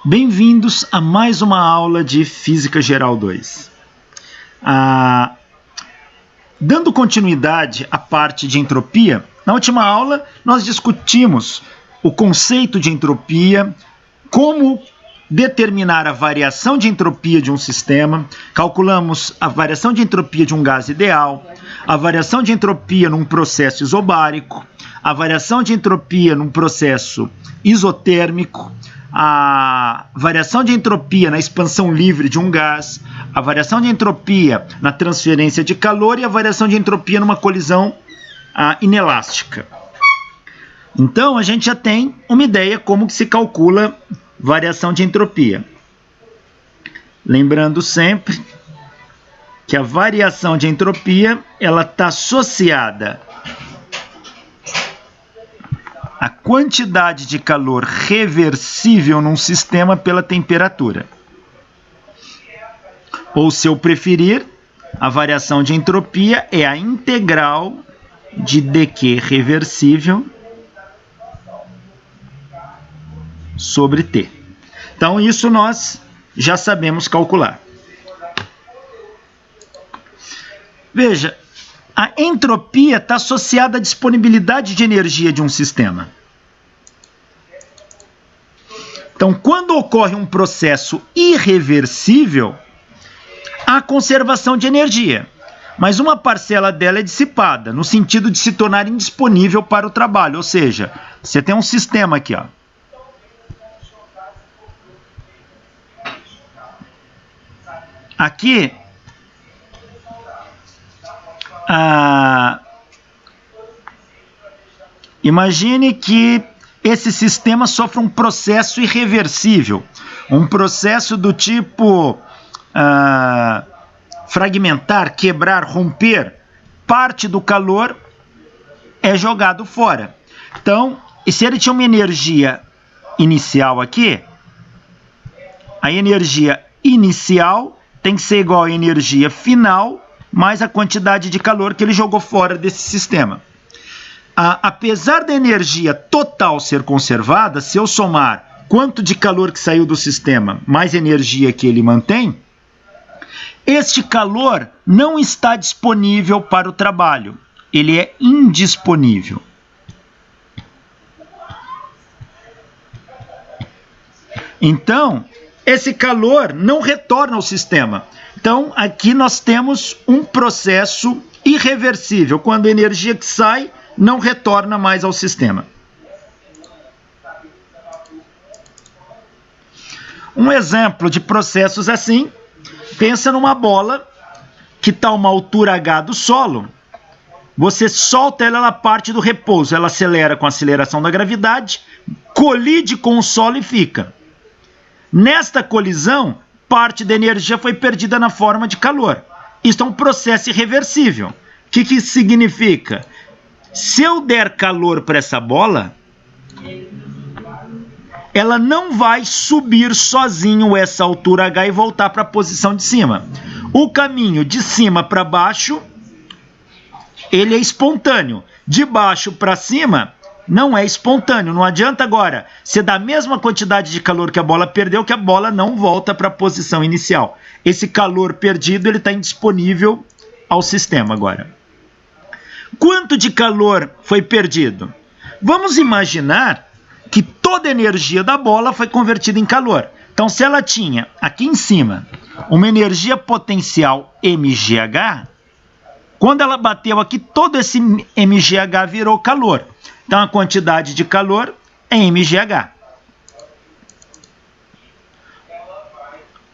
Bem-vindos a mais uma aula de Física Geral 2. Dando continuidade à parte de entropia, na última aula nós discutimos o conceito de entropia, como determinar a variação de entropia de um sistema, calculamos a variação de entropia de um gás ideal, a variação de entropia num processo isobárico, a variação de entropia num processo isotérmico, a variação de entropia na expansão livre de um gás, a variação de entropia na transferência de calor e a variação de entropia numa colisão inelástica. Então, a gente já tem uma ideia como que se calcula variação de entropia. Lembrando sempre que a variação de entropia ela está associada à quantidade de calor reversível num sistema pela temperatura. Ou, se eu preferir, a variação de entropia é a integral de dq reversível sobre T. Então, isso nós já sabemos calcular. Veja, a entropia está associada à disponibilidade de energia de um sistema. Então, quando ocorre um processo irreversível, há conservação de energia, mas uma parcela dela é dissipada, no sentido de se tornar indisponível para o trabalho. Ou seja, você tem um sistema aqui, ó. Aqui, imagine que esse sistema sofre um processo irreversível, um processo do tipo fragmentar, quebrar, romper. Parte do calor é jogado fora. Então, e se ele tinha uma energia inicial aqui, a energia inicial tem que ser igual à energia final mais a quantidade de calor que ele jogou fora desse sistema. Apesar da energia total ser conservada, se eu somar quanto de calor que saiu do sistema mais energia que ele mantém, este calor não está disponível para o trabalho. Ele é indisponível. Então, esse calor não retorna ao sistema. Então, aqui nós temos um processo irreversível, quando a energia que sai não retorna mais ao sistema. Um exemplo de processos assim, pensa numa bola que está a uma altura h do solo, você solta ela, ela parte do repouso, ela acelera com a aceleração da gravidade, colide com o solo e fica. Nesta colisão, parte da energia foi perdida na forma de calor. Isso é um processo irreversível. O que isso significa? Se eu der calor para essa bola, ela não vai subir sozinho essa altura h e voltar para a posição de cima. O caminho de cima para baixo, ele é espontâneo. De baixo para cima, não é espontâneo. Não adianta agora você dar a mesma quantidade de calor que a bola perdeu, que a bola não volta para a posição inicial. Esse calor perdido ele está indisponível ao sistema agora. Quanto de calor foi perdido? Vamos imaginar que toda a energia da bola foi convertida em calor. Então, se ela tinha aqui em cima uma energia potencial mgh, quando ela bateu aqui, todo esse mgh virou calor. Então, a quantidade de calor é mgh.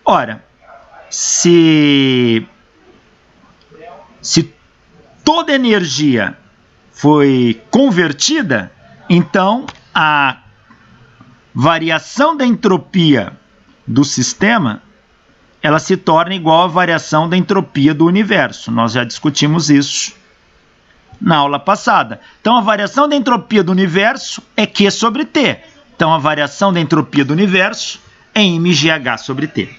Ora, se toda a energia foi convertida, então a variação da entropia do sistema ela se torna igual à variação da entropia do universo. Nós já discutimos isso na aula passada. Então, a variação da entropia do universo é Q sobre T. Então, a variação da entropia do universo é mgh sobre T.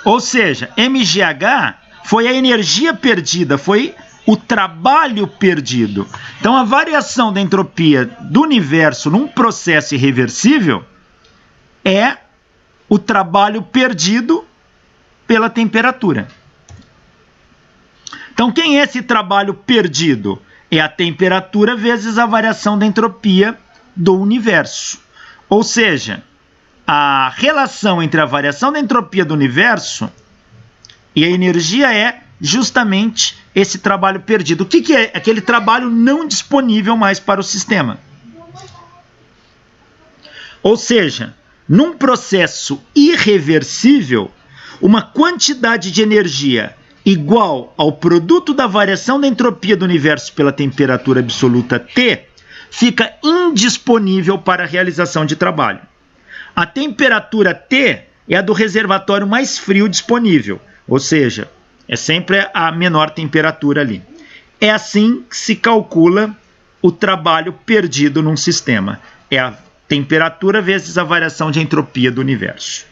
Ou seja, mgh foi a energia perdida, foi o trabalho perdido. Então, a variação da entropia do universo num processo irreversível é o trabalho perdido pela temperatura. Então, quem é esse trabalho perdido? É a temperatura vezes a variação da entropia do universo. Ou seja, a relação entre a variação da entropia do universo e a energia é justamente esse trabalho perdido. O que é? Aquele trabalho não disponível mais para o sistema. Ou seja, num processo irreversível, uma quantidade de energia igual ao produto da variação da entropia do universo pela temperatura absoluta T fica indisponível para a realização de trabalho. A temperatura T é a do reservatório mais frio disponível, ou seja, é sempre a menor temperatura ali. É assim que se calcula o trabalho perdido num sistema. É a temperatura vezes a variação de entropia do universo.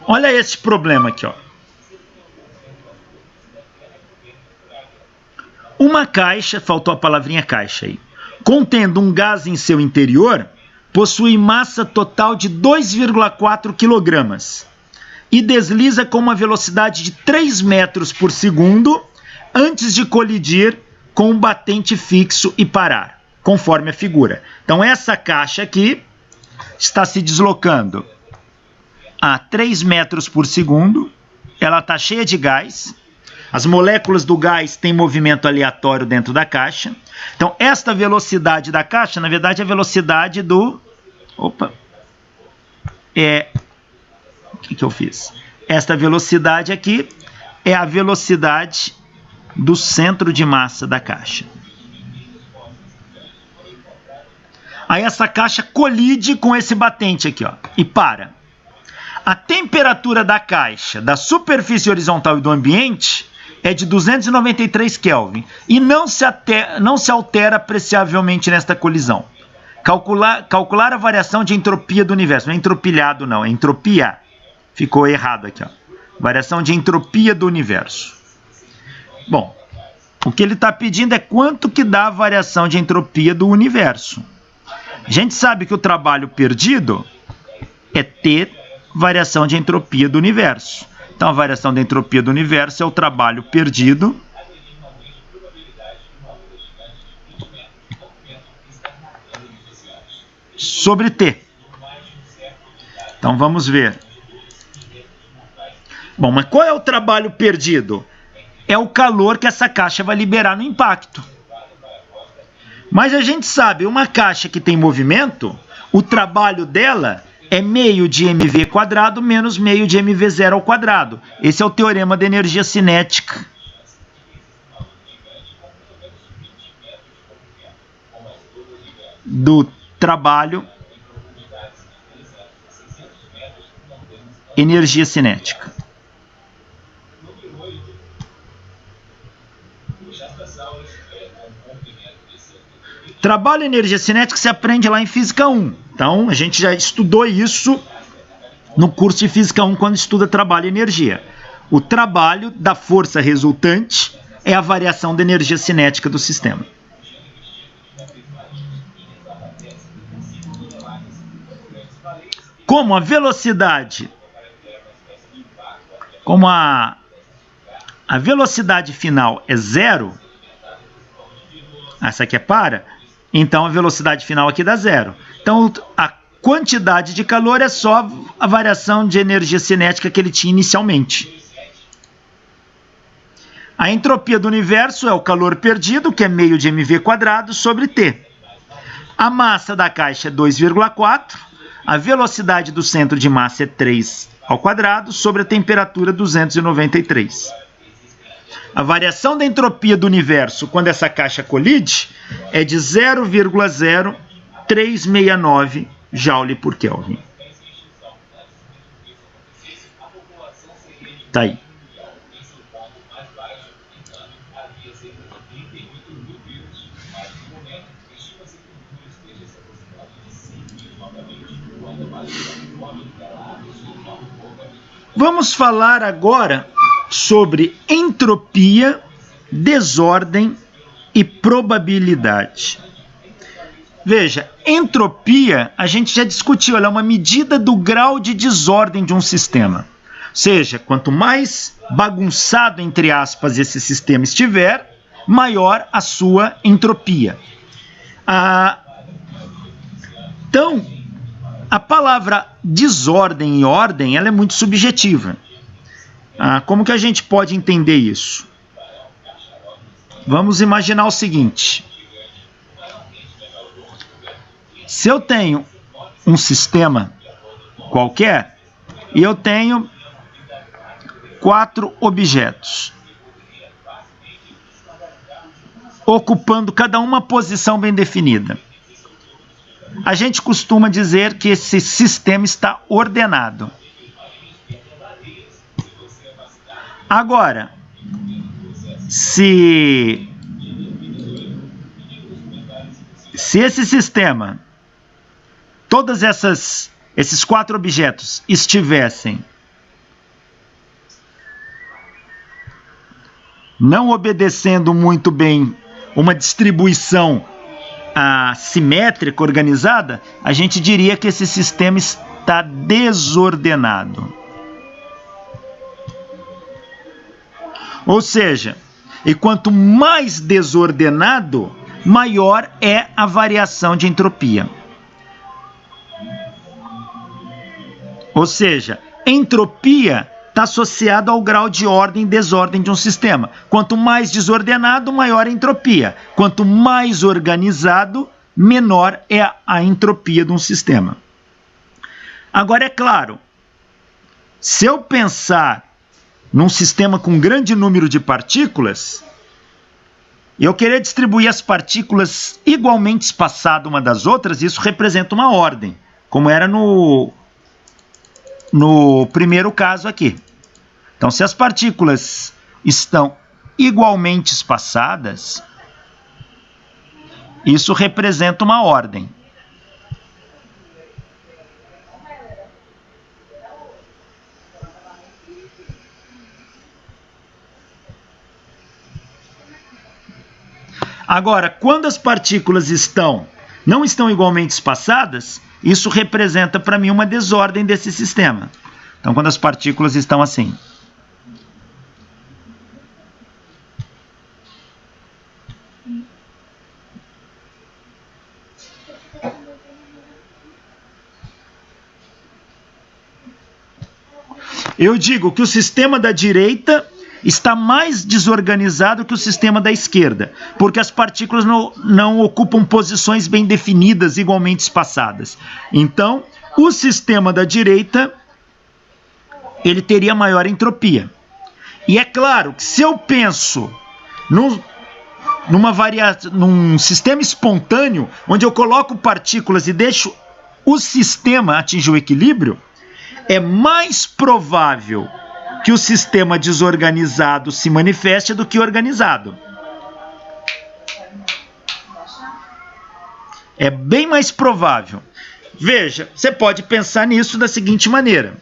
Olha esse problema aqui, ó. Uma caixa, faltou a palavrinha caixa aí, contendo um gás em seu interior, possui massa total de 2,4 kg e desliza com uma velocidade de 3 metros por segundo antes de colidir com um batente fixo e parar, conforme a figura. Então, essa caixa aqui está se deslocando a 3 metros por segundo, ela está cheia de gás, as moléculas do gás têm movimento aleatório dentro da caixa. Então, esta velocidade da caixa, na verdade, é a velocidade do... Opa! O que eu fiz? Esta velocidade aqui é a velocidade do centro de massa da caixa. Aí essa caixa colide com esse batente aqui, ó, e para. A temperatura da caixa, da superfície horizontal e do ambiente é de 293 Kelvin e não se altera apreciavelmente nesta colisão. Calcular a variação de entropia do universo. Não é entropilhado, não, é entropia. Ficou errado aqui, ó. Variação de entropia do universo. Bom, o que ele está pedindo é quanto que dá a variação de entropia do universo. A gente sabe que o trabalho perdido é T variação de entropia do universo. Então, a variação da entropia do universo é o trabalho perdido sobre T. Então, vamos ver. Bom, mas qual é o trabalho perdido? É o calor que essa caixa vai liberar no impacto. Mas a gente sabe, uma caixa que tem movimento, o trabalho dela é meio de mv² menos meio de mv0 ao quadrado. Esse é o teorema da energia cinética. Do trabalho, energia cinética. Trabalho e energia cinética se aprende lá em Física 1. Então, a gente já estudou isso no curso de Física 1 quando estuda trabalho e energia. O trabalho da força resultante é a variação da energia cinética do sistema. Como a velocidade, a velocidade final é zero, essa aqui é para, então a velocidade final aqui dá zero. Então a quantidade de calor é só a variação de energia cinética que ele tinha inicialmente. A entropia do universo é o calor perdido, que é meio de mv² sobre T. A massa da caixa é 2,4, a velocidade do centro de massa é 3 ao quadrado sobre a temperatura 293. A variação da entropia do universo quando essa caixa colide é de 0,0369 Joule por Kelvin. Tá aí. Vamos falar agora sobre entropia, desordem e probabilidade. Veja, entropia a gente já discutiu, ela é uma medida do grau de desordem de um sistema. Ou seja, quanto mais bagunçado, entre aspas, esse sistema estiver, maior a sua entropia. Então, a palavra desordem e ordem, ela é muito subjetiva. Como que a gente pode entender isso? Vamos imaginar o seguinte. Se eu tenho um sistema qualquer e eu tenho 4 objetos, ocupando cada uma posição bem definida, a gente costuma dizer que esse sistema está ordenado. Agora, se esse sistema, todos esses 4 objetos estivessem não obedecendo muito bem uma distribuição simétrica, organizada, a gente diria que esse sistema está desordenado. Ou seja, e quanto mais desordenado, maior é a variação de entropia. Ou seja, entropia está associada ao grau de ordem e desordem de um sistema. Quanto mais desordenado, maior a entropia. Quanto mais organizado, menor é a entropia de um sistema. Agora, é claro, se eu pensar num sistema com grande número de partículas, eu querer distribuir as partículas igualmente espaçadas uma das outras, isso representa uma ordem, como era no primeiro caso aqui. Então, se as partículas estão igualmente espaçadas, isso representa uma ordem. Agora, quando as partículas não estão igualmente espaçadas, isso representa para mim uma desordem desse sistema. Então, quando as partículas estão assim. Eu digo que o sistema da direita está mais desorganizado que o sistema da esquerda, porque as partículas não ocupam posições bem definidas, igualmente espaçadas. Então, o sistema da direita, ele teria maior entropia. E é claro que se eu penso num sistema espontâneo, onde eu coloco partículas e deixo o sistema atingir o equilíbrio, é mais provável que o sistema desorganizado se manifeste do que organizado. É bem mais provável. Veja, você pode pensar nisso da seguinte maneira.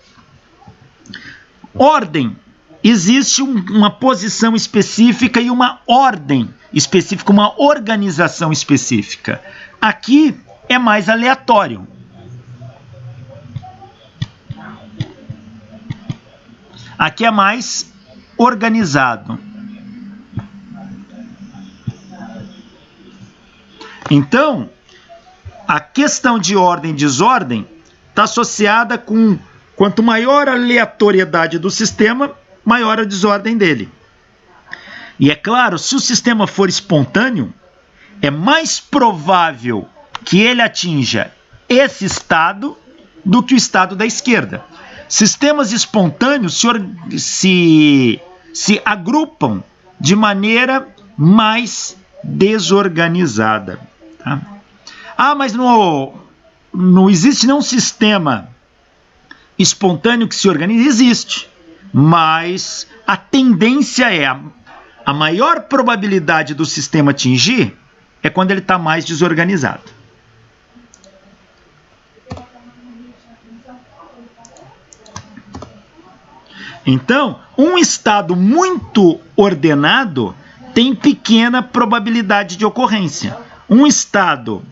Ordem. Existe uma posição específica e uma ordem específica, uma organização específica. Aqui é mais aleatório. Aqui é mais organizado. Então, a questão de ordem e desordem está associada com quanto maior a aleatoriedade do sistema, maior a desordem dele. E é claro, se o sistema for espontâneo, é mais provável que ele atinja esse estado do que o estado da esquerda. Sistemas espontâneos se agrupam de maneira mais desorganizada. Tá? Mas não existe nenhum sistema espontâneo que se organize? Existe. Mas a tendência é a maior probabilidade do sistema atingir é quando ele está mais desorganizado. Então, um estado muito ordenado tem pequena probabilidade de ocorrência. Um estado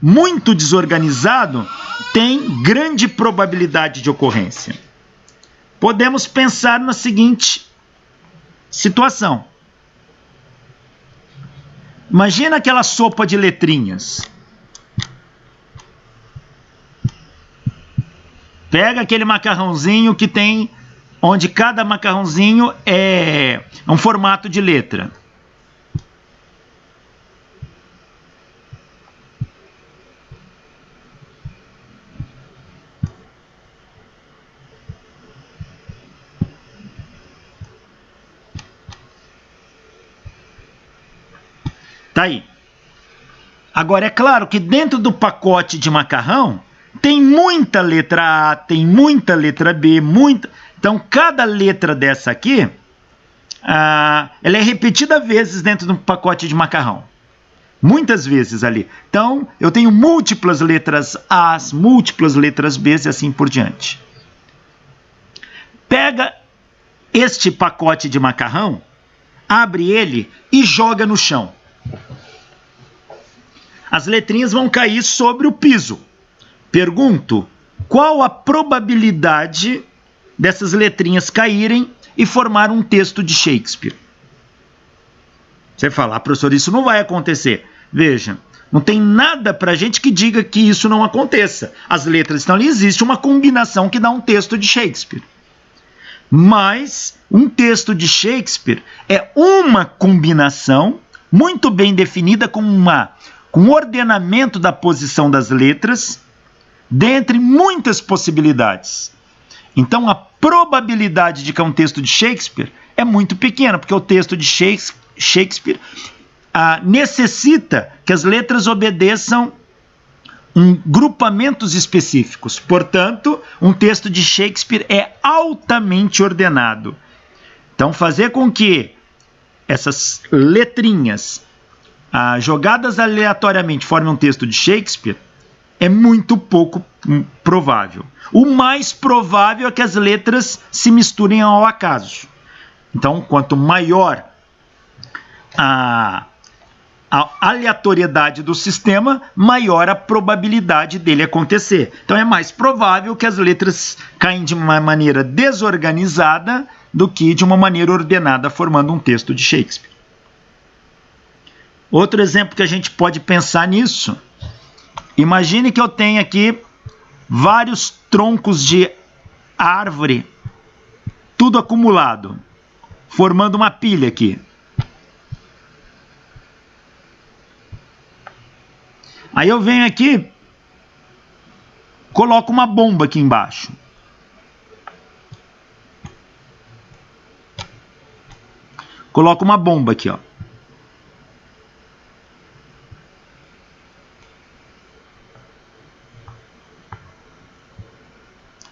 muito desorganizado tem grande probabilidade de ocorrência. Podemos pensar na seguinte situação. Imagina aquela sopa de letrinhas. Pega aquele macarrãozinho que tem, onde cada macarrãozinho é um formato de letra. Tá aí. Agora, é claro que dentro do pacote de macarrão tem muita letra A, tem muita letra B, muita... Então, cada letra dessa aqui, ela é repetida vezes dentro do pacote de macarrão. Muitas vezes ali. Então, eu tenho múltiplas letras A, múltiplas letras B e assim por diante. Pega este pacote de macarrão, abre ele e joga no chão. As letrinhas vão cair sobre o piso. Pergunto, qual a probabilidade dessas letrinhas caírem e formar um texto de Shakespeare? Você fala, professor, isso não vai acontecer. Veja, não tem nada para a gente que diga que isso não aconteça. As letras estão ali, existe uma combinação que dá um texto de Shakespeare. Mas um texto de Shakespeare é uma combinação muito bem definida com um ordenamento da posição das letras, dentre muitas possibilidades. Então, a probabilidade de que é um texto de Shakespeare é muito pequena, porque o texto de Shakespeare necessita que as letras obedeçam grupamentos específicos. Portanto, um texto de Shakespeare é altamente ordenado. Então, fazer com que essas letrinhas jogadas aleatoriamente formem um texto de Shakespeare é muito pouco provável. O mais provável é que as letras se misturem ao acaso. Então, quanto maior a aleatoriedade do sistema, maior a probabilidade dele acontecer. Então, é mais provável que as letras caem de uma maneira desorganizada do que de uma maneira ordenada, formando um texto de Shakespeare. Outro exemplo que a gente pode pensar nisso, imagine que eu tenho aqui vários troncos de árvore, tudo acumulado, formando uma pilha aqui. Aí eu venho aqui, coloco uma bomba aqui embaixo. Coloco uma bomba aqui, ó.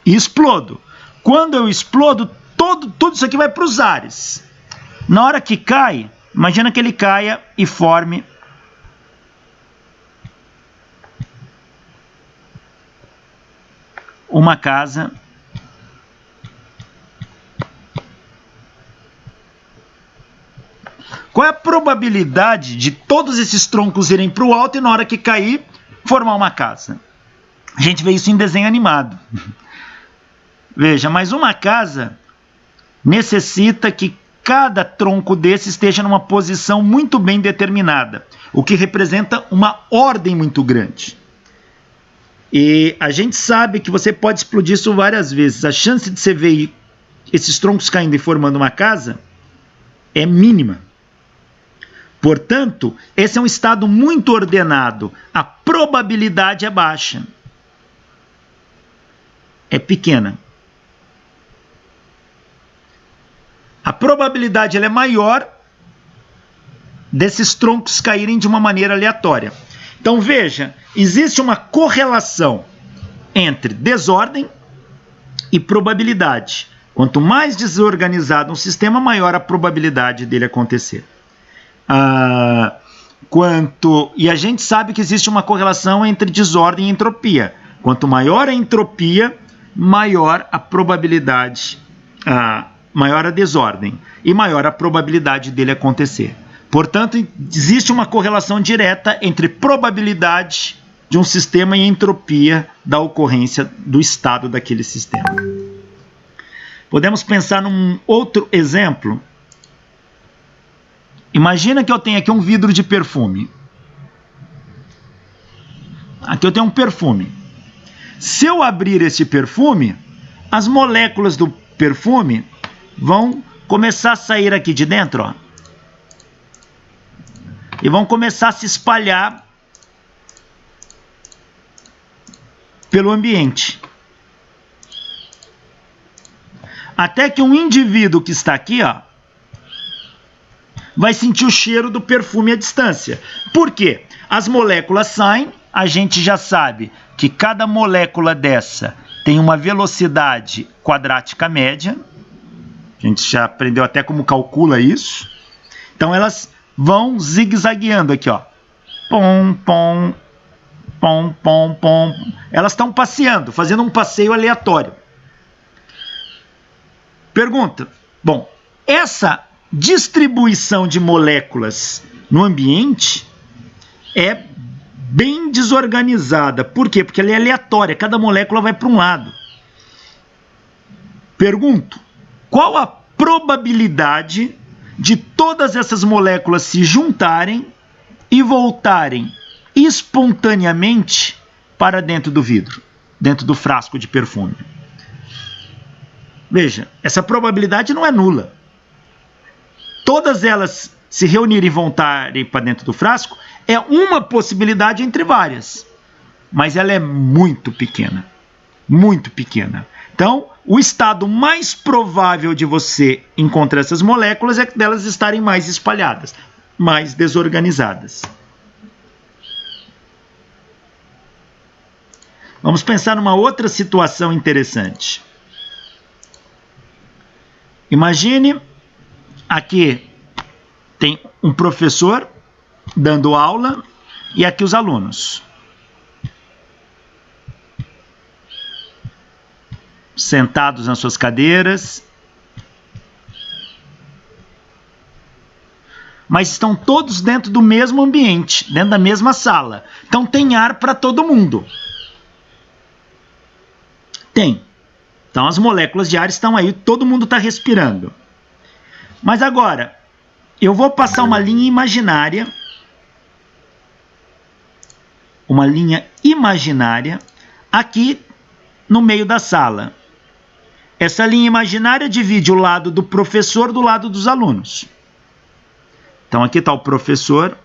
E explodo. Quando eu explodo, tudo isso aqui vai para os ares. Na hora que cai, imagina que ele caia e forme uma casa Qual é a probabilidade de todos esses troncos irem para o alto e na hora que cair, formar uma casa? A gente vê isso em desenho animado. Veja, mas uma casa necessita que cada tronco desse esteja numa posição muito bem determinada, o que representa uma ordem muito grande. E a gente sabe que você pode explodir isso várias vezes. A chance de você ver esses troncos caindo e formando uma casa é mínima. Portanto, esse é um estado muito ordenado. A probabilidade é baixa. É pequena. A probabilidade ela é maior desses troncos caírem de uma maneira aleatória. Então veja, existe uma correlação entre desordem e probabilidade. Quanto mais desorganizado um sistema, maior a probabilidade dele acontecer. E a gente sabe que existe uma correlação entre desordem e entropia. Quanto maior a entropia, maior a probabilidade, maior a desordem e maior a probabilidade dele acontecer. Portanto, existe uma correlação direta entre probabilidade de um sistema e entropia da ocorrência do estado daquele sistema. Podemos pensar num outro exemplo. Imagina que eu tenho aqui um vidro de perfume. Aqui eu tenho um perfume. Se eu abrir esse perfume, as moléculas do perfume vão começar a sair aqui de dentro, ó, e vão começar a se espalhar pelo ambiente. Até que um indivíduo que está aqui, ó, vai sentir o cheiro do perfume à distância. Por quê? As moléculas saem, a gente já sabe que cada molécula dessa tem uma velocidade quadrática média. A gente já aprendeu até como calcula isso. Então elas vão zigue-zagueando aqui, ó. Pom, pom, pom, pom, pom. Elas estão passeando, fazendo um passeio aleatório. Pergunta. Bom, essa distribuição de moléculas no ambiente é bem desorganizada. Por quê? Porque ela é aleatória, cada molécula vai para um lado. Pergunto, qual a probabilidade de todas essas moléculas se juntarem e voltarem espontaneamente para dentro do vidro, dentro do frasco de perfume? Veja, essa probabilidade não é nula. Todas elas se reunirem e voltarem para dentro do frasco é uma possibilidade entre várias, mas ela é muito pequena, muito pequena. Então, o estado mais provável de você encontrar essas moléculas é delas estarem mais espalhadas, mais desorganizadas. Vamos pensar numa outra situação interessante. Imagine, aqui tem um professor dando aula e aqui os alunos. Sentados nas suas cadeiras. Mas estão todos dentro do mesmo ambiente, dentro da mesma sala. Então tem ar para todo mundo. Tem. Então as moléculas de ar estão aí, todo mundo está respirando. Mas agora, eu vou passar uma linha imaginária. Uma linha imaginária aqui no meio da sala. Essa linha imaginária divide o lado do professor do lado dos alunos. Então aqui está o professor.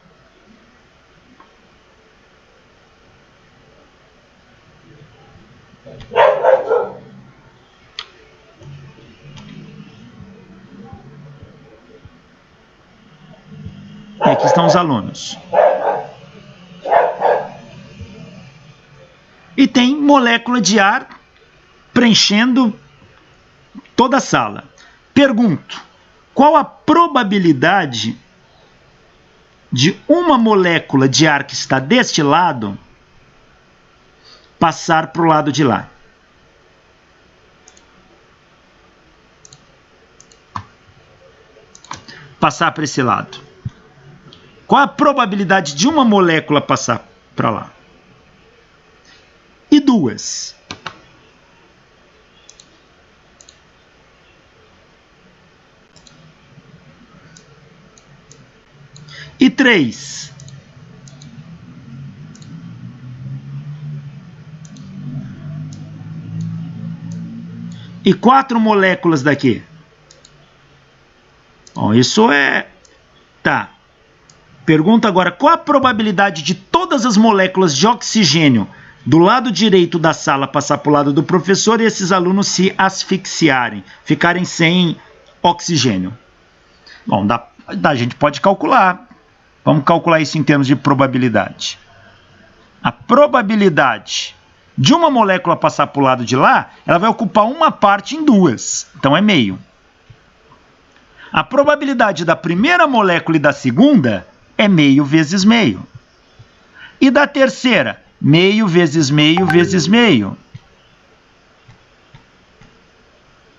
E aqui estão os alunos. E tem molécula de ar preenchendo toda a sala. Pergunto, qual a probabilidade de uma molécula de ar que está deste lado passar para o lado de lá? Passar para esse lado. Qual a probabilidade de uma molécula passar para lá? E duas? E três? E quatro moléculas daqui? Bom, isso é... Tá. Pergunta agora, qual a probabilidade de todas as moléculas de oxigênio do lado direito da sala passar para o lado do professor e esses alunos se asfixiarem, ficarem sem oxigênio? Bom, a gente pode calcular. Vamos calcular isso em termos de probabilidade. A probabilidade de uma molécula passar para o lado de lá, ela vai ocupar uma parte em duas. Então é meio. A probabilidade da primeira molécula e da segunda é meio vezes meio. E da terceira? Meio vezes meio vezes meio.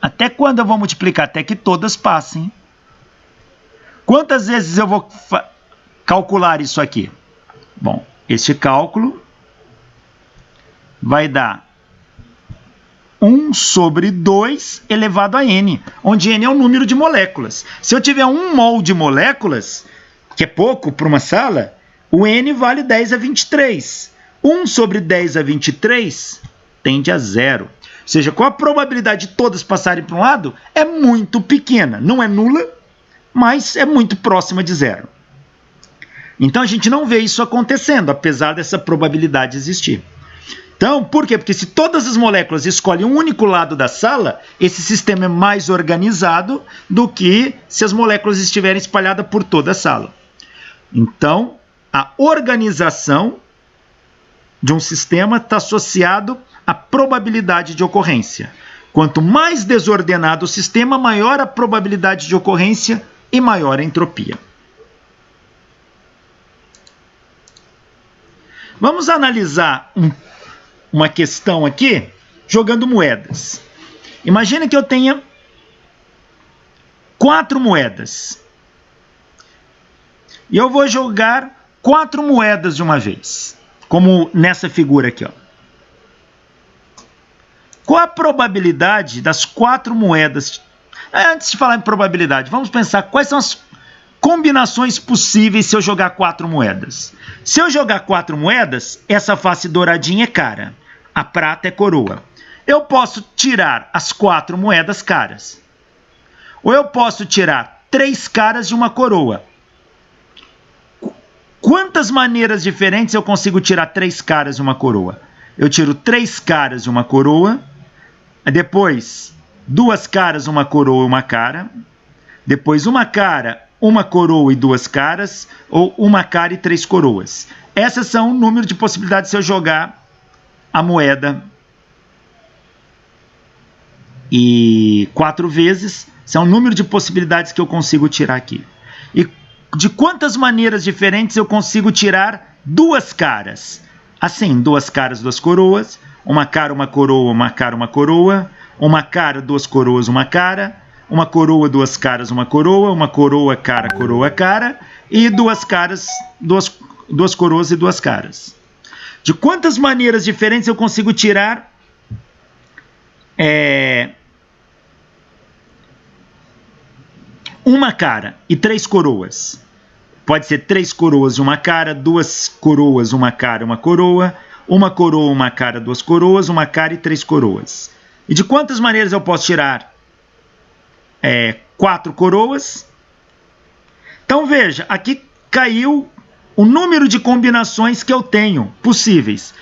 Até quando eu vou multiplicar? Até que todas passem. Quantas vezes eu vou calcular isso aqui? Bom, este cálculo vai dar 1 sobre 2 elevado a n, onde n é o número de moléculas. Se eu tiver 1 mol de moléculas, que é pouco para uma sala, o n vale 10 a 23. 1 sobre 10 a 23 tende a 0. Ou seja, qual a probabilidade de todas passarem para um lado? É muito pequena. Não é nula, mas é muito próxima de 0. Então, a gente não vê isso acontecendo, apesar dessa probabilidade existir. Então, por quê? Porque se todas as moléculas escolhem um único lado da sala, esse sistema é mais organizado do que se as moléculas estiverem espalhadas por toda a sala. Então, a organização de um sistema está associado à probabilidade de ocorrência. Quanto mais desordenado o sistema, maior a probabilidade de ocorrência e maior a entropia. Vamos analisar uma questão aqui, jogando moedas. Imagina que eu tenha 4 moedas. E eu vou jogar 4 moedas de uma vez, como nessa figura aqui, ó. Qual a probabilidade das 4 moedas? Antes de falar em probabilidade, vamos pensar quais são as combinações possíveis se eu jogar 4 moedas. Se eu jogar 4 moedas, essa face douradinha é cara, a prata é coroa. Eu posso tirar as 4 moedas caras. Ou eu posso tirar 3 caras de uma coroa. Quantas maneiras diferentes eu consigo tirar 3 caras de uma coroa? Eu tiro 3 caras de uma coroa, depois 2 caras, uma coroa e uma cara, depois uma cara, uma coroa e 2 caras, ou uma cara e 3 coroas. Essas são o número de possibilidades se eu jogar a moeda e 4 vezes, são o número de possibilidades que eu consigo tirar aqui. E de quantas maneiras diferentes eu consigo tirar 2 caras? Assim, 2 caras, 2 coroas, uma cara, uma coroa, uma cara, uma coroa, uma cara, 2 coroas, uma cara, uma coroa, 2 caras, uma coroa, cara, e 2 caras, 2 coroas e 2 caras. De quantas maneiras diferentes eu consigo tirar uma cara e 3 coroas? Pode ser 3 coroas e uma cara, 2 coroas, uma cara e uma coroa, uma cara, 2 coroas, uma cara e 3 coroas. E de quantas maneiras eu posso tirar 4 coroas? Então veja, aqui caiu o número de combinações que eu tenho possíveis.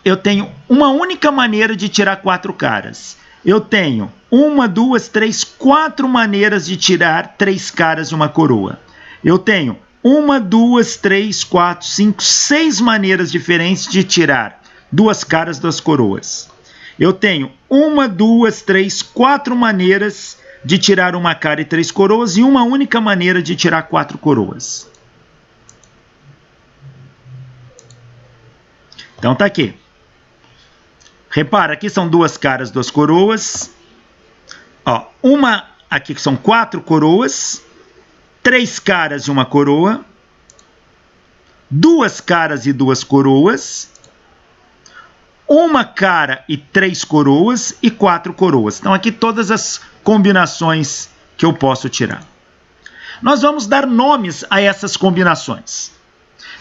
Eu tenho uma única maneira de tirar 4 caras. Eu tenho 1, 2, 3, 4 maneiras de tirar 3 caras de uma coroa. Eu tenho 1, 2, 3, 4, 5, 6 maneiras diferentes de tirar 2 caras, 2 coroas. Eu tenho 1, 2, 3, 4 maneiras de tirar uma cara e 3 coroas e uma única maneira de tirar 4 coroas. Então tá aqui. Repara, aqui são 2 caras, 2 coroas. Ó, aqui são 4 coroas, 3 caras e uma coroa, 2 caras e 2 coroas, uma cara e 3 coroas e 4 coroas. Então aqui todas as combinações que eu posso tirar. Nós vamos dar nomes a essas combinações.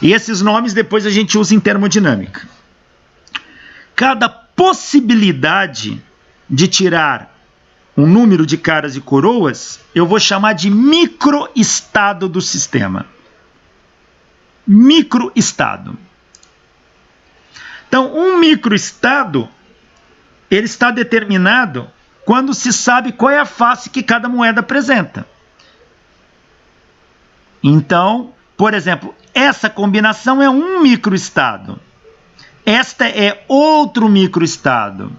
E esses nomes depois a gente usa em termodinâmica. Cada possibilidade de tirar um número de caras e coroas, eu vou chamar de microestado do sistema. Microestado. Então, um microestado, ele está determinado quando se sabe qual é a face que cada moeda apresenta. Então, por exemplo, essa combinação é um microestado. Esta é outro microestado.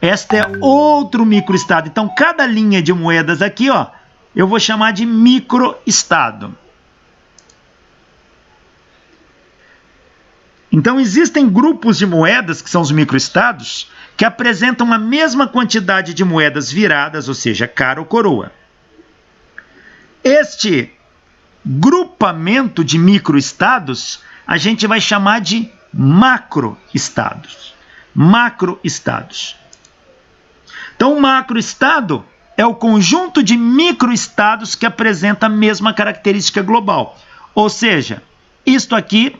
Esta é outro microestado. Então, cada linha de moedas aqui, ó, eu vou chamar de microestado. Então, existem grupos de moedas, que são os microestados, que apresentam a mesma quantidade de moedas viradas, ou seja, cara ou coroa. Este grupamento de microestados a gente vai chamar de macroestados. Macroestados. Então, o macroestado é o conjunto de microestados que apresenta a mesma característica global. Ou seja, isto aqui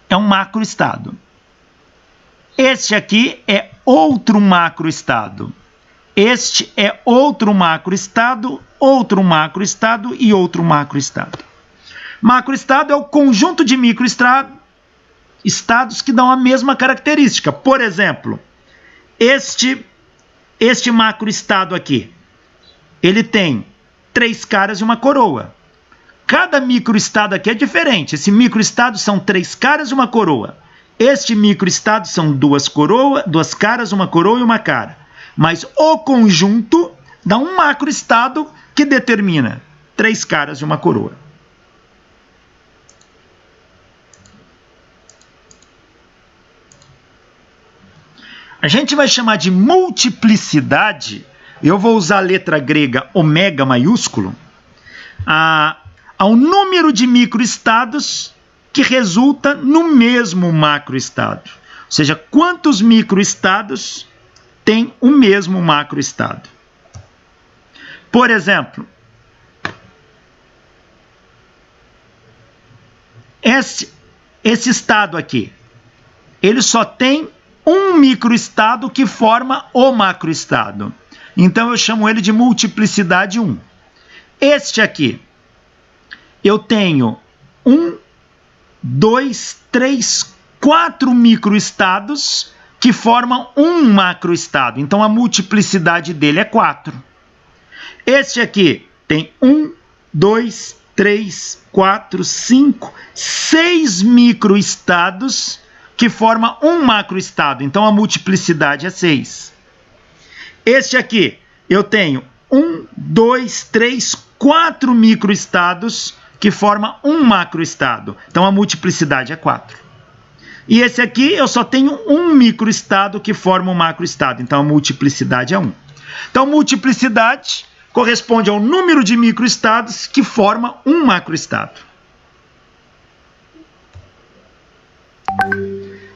é um macroestado. Este aqui é outro macroestado. Este é outro macroestado e outro macroestado. Macroestado é o conjunto de microestados que dão a mesma característica. Por exemplo, este macroestado aqui, ele tem 3 caras e uma coroa. Cada microestado aqui é diferente. Esse microestado são 3 caras e uma coroa. Este microestado são 2 caras, uma coroa e uma cara. Mas o conjunto dá um macroestado que determina 3 caras e uma coroa. A gente vai chamar de multiplicidade, eu vou usar a letra grega ômega maiúsculo, ao número de microestados que resulta no mesmo macroestado. Ou seja, quantos microestados tem o mesmo macroestado. Por exemplo, esse estado aqui, ele só tem um microestado que forma o macroestado. Então, eu chamo ele de multiplicidade 1. Este aqui, eu tenho 1, 2, 3, 4 microestados que formam um macroestado. Então, a multiplicidade dele é 4. Este aqui tem 1, 2, 3, 4, 5, 6 microestados que formam um macroestado. Então, a multiplicidade é 6. Este aqui, eu tenho 1, 2, 3, 4 microestados que formam um macroestado. Então, a multiplicidade é 4. E esse aqui, eu só tenho um microestado que forma um macroestado. Então, a multiplicidade é 1. Então, multiplicidade corresponde ao número de microestados que forma um macroestado.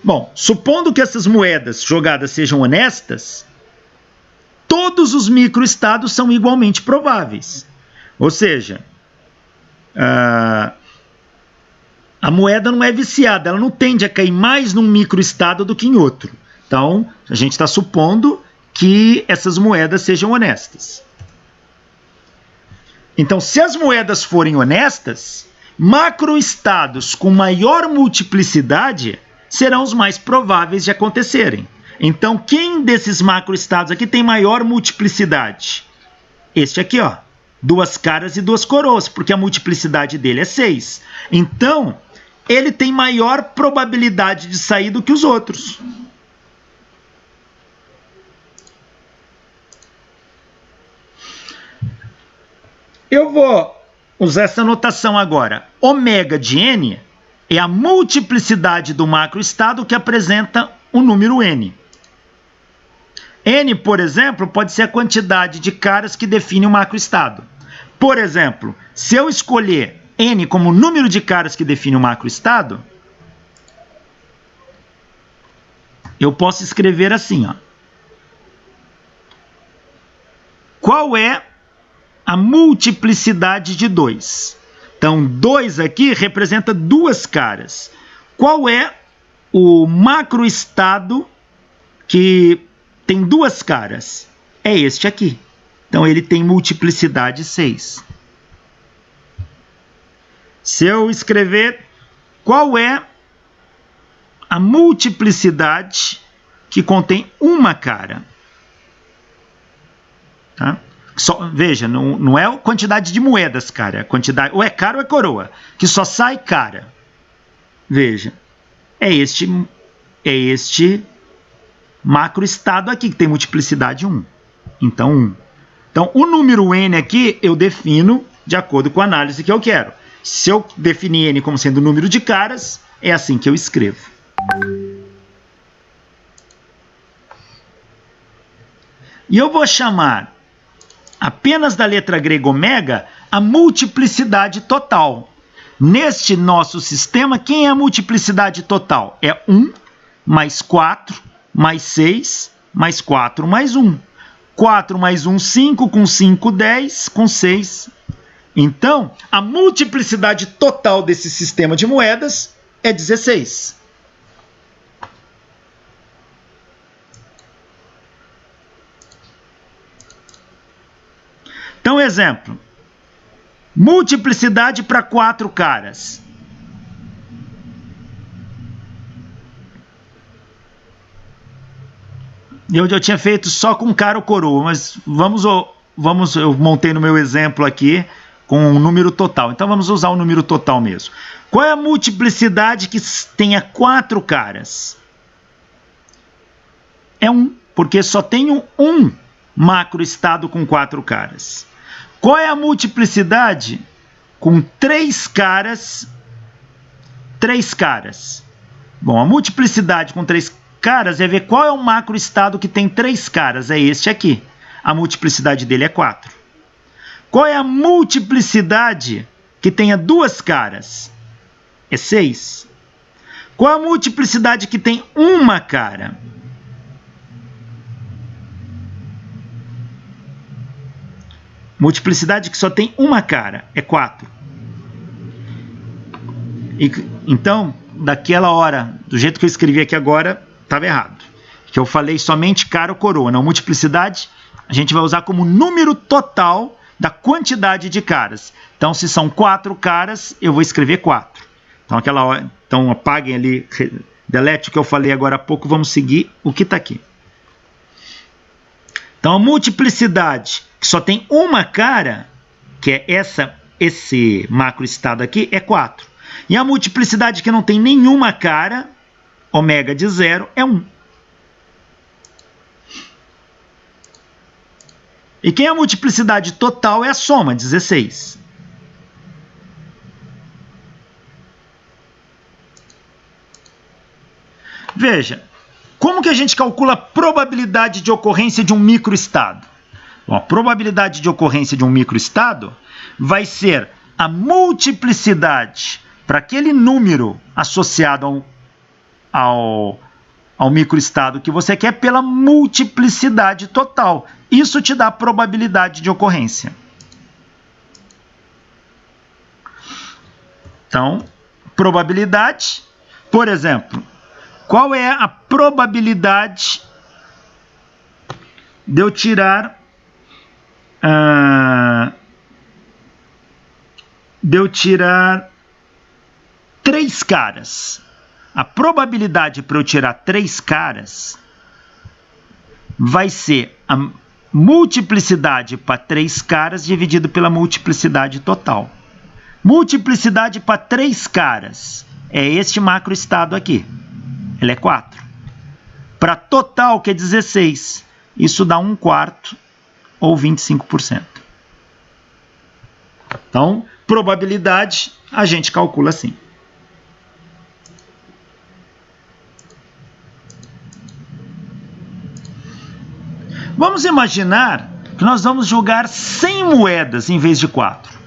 Bom, supondo que essas moedas jogadas sejam honestas, todos os microestados são igualmente prováveis. Ou seja, a moeda não é viciada, ela não tende a cair mais num microestado do que em outro. Então, a gente está supondo que essas moedas sejam honestas. Então, se as moedas forem honestas, macroestados com maior multiplicidade serão os mais prováveis de acontecerem. Então, quem desses macroestados aqui tem maior multiplicidade? Este aqui, ó, 2 caras e 2 coroas, porque a multiplicidade dele é 6. Então, ele tem maior probabilidade de sair do que os outros. Eu vou usar essa notação agora. Ômega de n é a multiplicidade do macroestado que apresenta o número n. N, por exemplo, pode ser a quantidade de caras que define o macroestado. Por exemplo, se eu escolher n como número de caras que define o macroestado, eu posso escrever assim, ó. Qual é a multiplicidade de 2? Então, 2 aqui representa 2 caras. Qual é o macroestado que tem 2 caras? É este aqui. Então, ele tem multiplicidade 6. Se eu escrever qual é a multiplicidade que contém uma cara, tá? Veja, não é a quantidade de moedas, cara. É a quantidade, ou é cara ou é coroa, que só sai cara. Veja, é este macroestado aqui, que tem multiplicidade 1. Então, 1. Então, o número n aqui eu defino de acordo com a análise que eu quero. Se eu definir n como sendo o número de caras, É assim que eu escrevo. E eu vou chamar apenas da letra grega ômega a multiplicidade total. Neste nosso sistema, quem é a multiplicidade total? É 1 mais 4 mais 6 mais 4 mais 1. 4 mais 1, 5, com 5, 10, com 6. Então, a multiplicidade total desse sistema de moedas é 16. Então, exemplo. Multiplicidade para 4 caras. Eu tinha feito só com cara ou coroa, mas eu montei no meu exemplo aqui com um número total. Então vamos usar o número total mesmo. Qual é a multiplicidade que tenha 4 caras? É 1, porque só tenho um macroestado com 4 caras. Qual é a multiplicidade com 3 caras? 3 caras. Bom, a multiplicidade com 3 caras é ver qual é o macroestado que tem 3 caras. É este aqui. A multiplicidade dele é 4. Qual é a multiplicidade que tenha 2 caras? É 6. Qual a multiplicidade que tem uma cara? Multiplicidade que só tem uma cara é 4. Então, daquela hora, do jeito que eu escrevi aqui agora, estava errado. Que eu falei somente cara ou coroa. Não, multiplicidade a gente vai usar como número total da quantidade de caras. Então, se são 4 caras, eu vou escrever 4. Então, aquela hora, então apaguem ali, delete o que eu falei agora há pouco, vamos seguir o que está aqui. Então, a multiplicidade que só tem uma cara, que é esse macroestado aqui, é 4. E a multiplicidade que não tem nenhuma cara, ômega de 0, é 1. E quem é a multiplicidade total é a soma, 16. Veja, como que a gente calcula a probabilidade de ocorrência de um microestado? Bom, a probabilidade de ocorrência de um microestado vai ser a multiplicidade para aquele número associado ao microestado que você quer pela multiplicidade total. Isso te dá a probabilidade de ocorrência. Então, probabilidade, por exemplo, qual é a probabilidade de eu tirar 3 caras? A probabilidade para eu tirar 3 caras vai ser a multiplicidade para 3 caras dividido pela multiplicidade total. Multiplicidade para 3 caras é este macroestado aqui. Ele é 4. Para total, que é 16, isso dá 1/4 ou 25%. Então, probabilidade a gente calcula assim. Vamos imaginar que nós vamos jogar 100 moedas em vez de 4.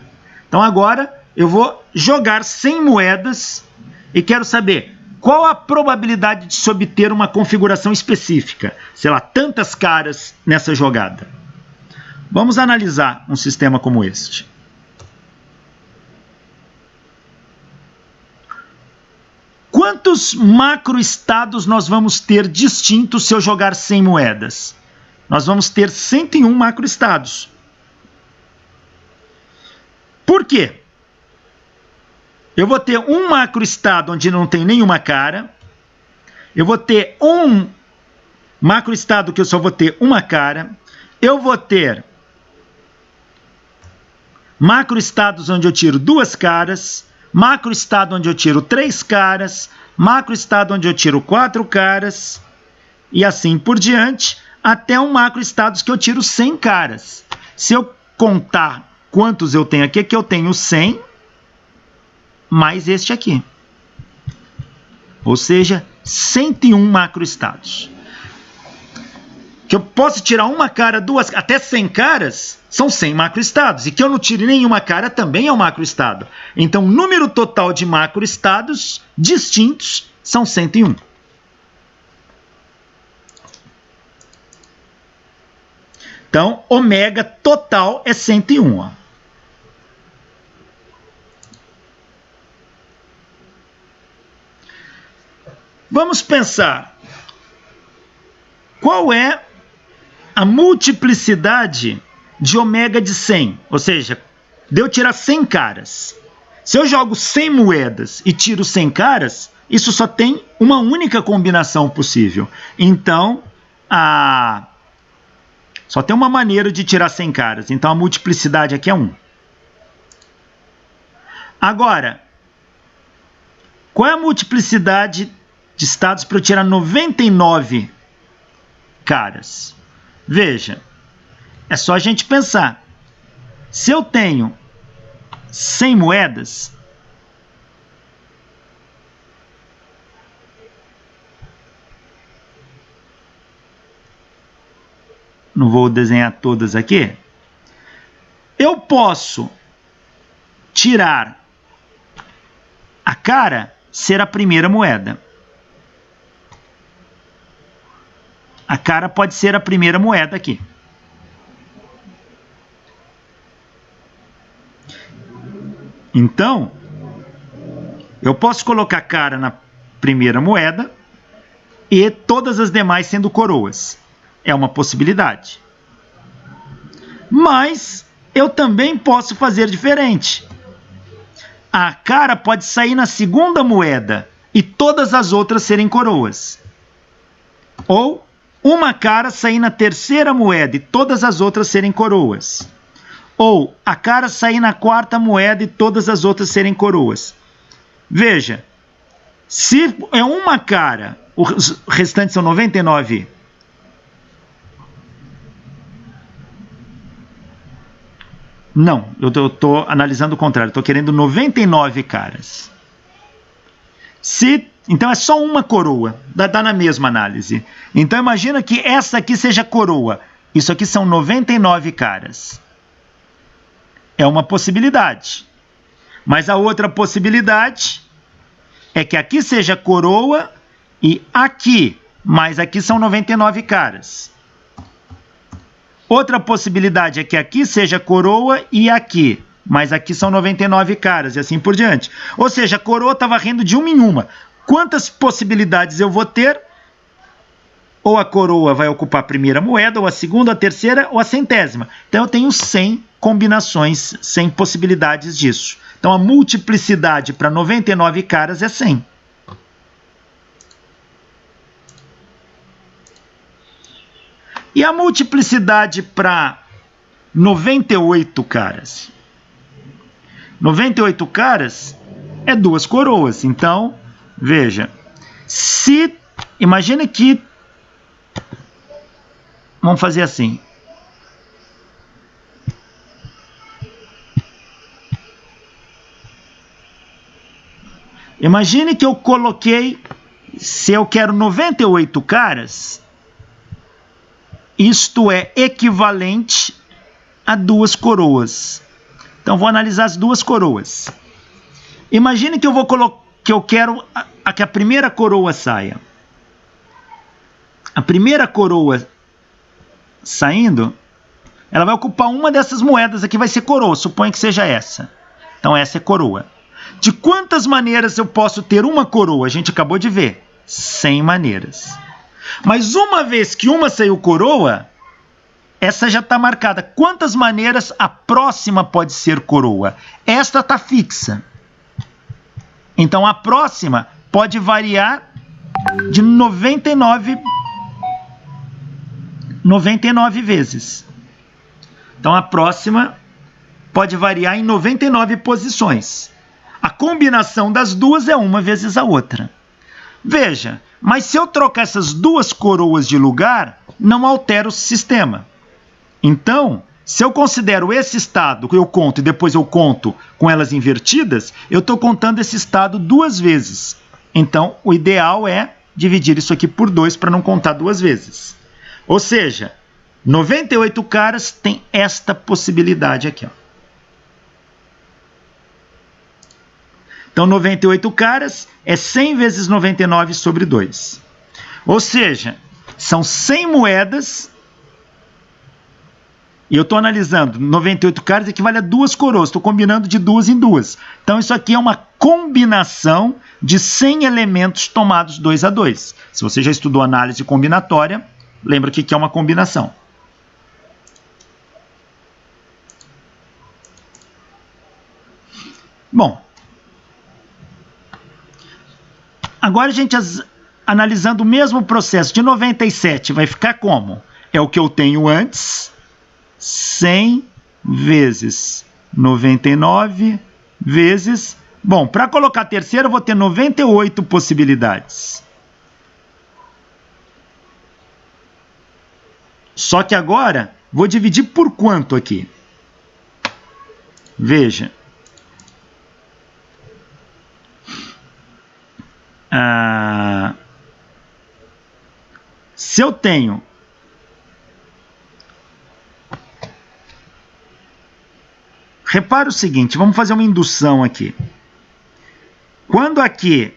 Então agora eu vou jogar 100 moedas e quero saber qual a probabilidade de se obter uma configuração específica. Sei lá, tantas caras nessa jogada. Vamos analisar um sistema como este. Quantos macroestados nós vamos ter distintos se eu jogar 100 moedas? Nós vamos ter 101 macroestados. Por quê? Eu vou ter um macroestado onde não tem nenhuma cara. Eu vou ter um macroestado que eu só vou ter uma cara. Eu vou ter macroestados onde eu tiro 2 caras. Macroestado onde eu tiro 3 caras. Macroestado onde eu tiro 4 caras. E assim por diante, até um macroestados que eu tiro 100 caras. Se eu contar quantos eu tenho aqui, que eu tenho 100 mais este aqui. ou seja, 101 macroestados. Que eu posso tirar uma cara, duas, até 100 caras, são 100 macroestados. E que eu não tire nenhuma cara também é um macroestado. Então, o número total de macroestados distintos são 101. Então, ômega total é 101. Ó. Vamos pensar. Qual é a multiplicidade de ômega de 100? Ou seja, de eu tirar 100 caras. Se eu jogo 100 moedas e tiro 100 caras, isso só tem uma única combinação possível. Então, só tem uma maneira de tirar 100 caras. Então, a multiplicidade aqui é 1. Agora, qual é a multiplicidade de estados para eu tirar 99 caras? Veja, é só a gente pensar. Se eu tenho 100 moedas, não vou desenhar todas aqui, eu posso tirar a cara ser a primeira moeda. A cara pode ser a primeira moeda aqui. Então, eu posso colocar a cara na primeira moeda e todas as demais sendo coroas. É uma possibilidade. Mas eu também posso fazer diferente. A cara pode sair na segunda moeda e todas as outras serem coroas. Ou uma cara sair na terceira moeda e todas as outras serem coroas. Ou a cara sair na quarta moeda e todas as outras serem coroas. Veja, se é uma cara, os restantes são 99. Não, eu estou analisando o contrário, estou querendo 99 caras. Então é só uma coroa, dá na mesma análise. Então imagina que essa aqui seja coroa. Isso aqui são 99 caras. É uma possibilidade. Mas a outra possibilidade é que aqui seja coroa e aqui, mas aqui são 99 caras. Outra possibilidade é que aqui seja coroa e aqui, mas aqui são 99 caras e assim por diante. Ou seja, a coroa está varrendo de uma em uma. Quantas possibilidades eu vou ter? Ou a coroa vai ocupar a primeira moeda, ou a segunda, a terceira, ou a centésima. Então eu tenho 100 combinações, 100 possibilidades disso. Então a multiplicidade para 99 caras é 100. E a multiplicidade para 98 caras? 98 caras é 2 coroas. Então, veja, imagine que, vamos fazer assim. Imagine que eu coloquei, se eu quero 98 caras, isto é equivalente a 2 coroas. Então, vou analisar as 2 coroas. Imagine que eu quero que a primeira coroa saia. A primeira coroa saindo, ela vai ocupar uma dessas moedas aqui, vai ser coroa. Suponha que seja essa. Então, essa é coroa. De quantas maneiras eu posso ter uma coroa? A gente acabou de ver. 100 maneiras. Mas uma vez que uma saiu coroa, essa já está marcada. Quantas maneiras a próxima pode ser coroa? Esta está fixa. Então, a próxima pode variar de 99 vezes. Então, a próxima pode variar em 99 posições. A combinação das duas é uma vezes a outra. Veja, mas se eu trocar essas 2 coroas de lugar, não altera o sistema. Então, se eu considero esse estado que eu conto e depois eu conto com elas invertidas, eu estou contando esse estado 2 vezes. Então, o ideal é dividir isso aqui por 2 para não contar duas vezes. Ou seja, 98 caras tem esta possibilidade aqui. Ó. Então, 98 caras é 100 vezes 99 sobre 2. Ou seja, são 100 moedas. E eu estou analisando 98 caras equivale a 2 coroas. Estou combinando de 2 em 2. Então, isso aqui é uma combinação de 100 elementos tomados 2 a 2. Se você já estudou análise combinatória, lembra que é uma combinação. Bom, agora a gente analisando o mesmo processo de 97 vai ficar como? É o que eu tenho antes, 100 vezes 99 vezes... Bom, para colocar a terceira eu vou ter 98 possibilidades. Só que agora vou dividir por quanto aqui? Veja. Se eu tenho repara o seguinte, vamos fazer uma indução aqui. Quando aqui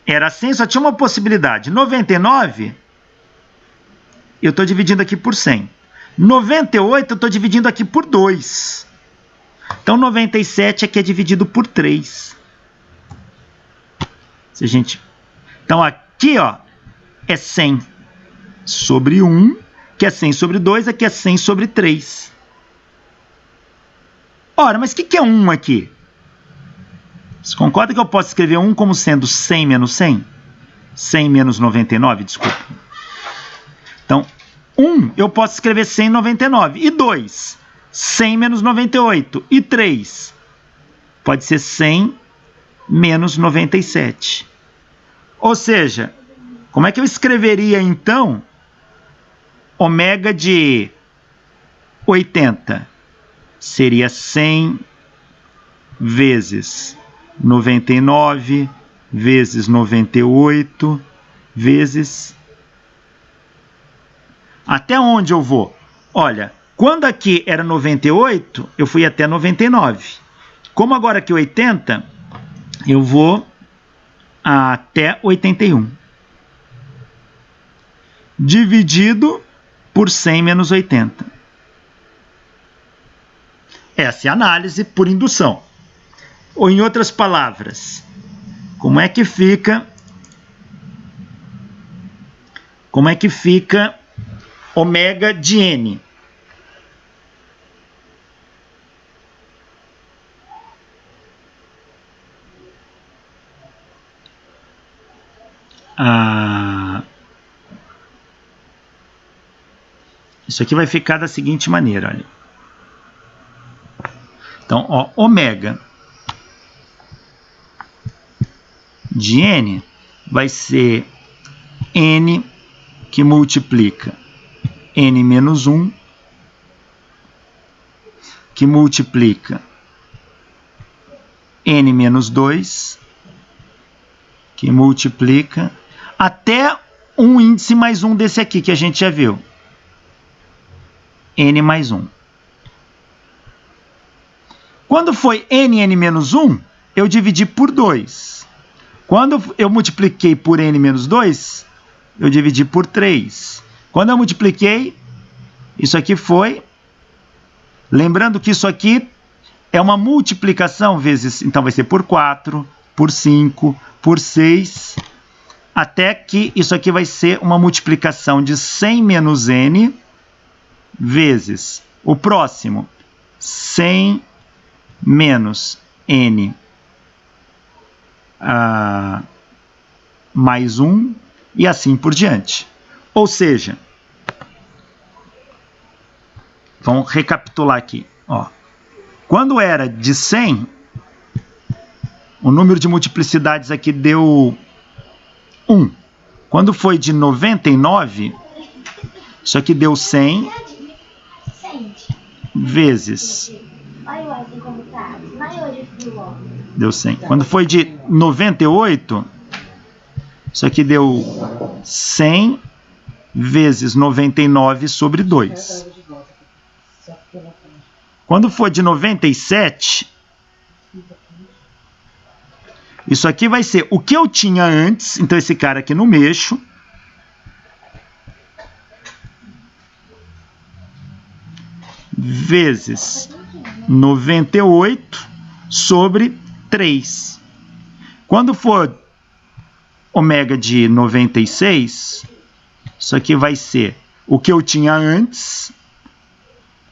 era 100, só tinha uma possibilidade. 99, eu estou dividindo aqui por 100. 98, eu estou dividindo aqui por 2. Então, 97 aqui é dividido por 3. Se a gente... Então, aqui ó, é 100 sobre 1, que é 100 sobre 2, aqui é 100 sobre 3. Ora, mas o que é 1 aqui? Você concorda que eu posso escrever 1 como sendo 100 menos 100? 100 menos 99, desculpa. Então, 1 eu posso escrever 100 menos 99. E 2, 100 menos 98. E 3, pode ser 100 menos 97. Ou seja, como é que eu escreveria então ômega de 80? Seria 100 vezes 99 vezes 98 vezes... Até onde eu vou? Olha, quando aqui era 98, eu fui até 99. Como agora aqui é 80, eu vou até 81. Dividido por 100 menos 80. Essa é a análise por indução. Ou em outras palavras, como é que fica ômega de n? Isso aqui vai ficar da seguinte maneira, olha. Então, ó, ômega de n vai ser n que multiplica n menos 1, que multiplica n menos 2, que multiplica até um índice mais 1 desse aqui, que a gente já viu. N mais 1. Quando foi n menos 1, eu dividi por 2. Quando eu multipliquei por n menos 2, eu dividi por 3. Quando eu multipliquei, isso aqui foi... Lembrando que isso aqui é uma multiplicação vezes... Então, vai ser por 4, por 5, por 6... Até que isso aqui vai ser uma multiplicação de 100 menos n vezes o próximo, 100 menos n mais 1 e assim por diante. Ou seja, vamos recapitular aqui. Ó. Quando era de 100, o número de multiplicidades aqui deu 1. Quando foi de 99, isso aqui deu 100 vezes... Deu 100. Quando foi de 98, Isso aqui deu 100 vezes 99 sobre 2. Quando for de 97, isso aqui vai ser o que eu tinha antes, então esse cara aqui no meio, vezes 98 sobre 3. Quando for ômega de 96, isso aqui vai ser o que eu tinha antes,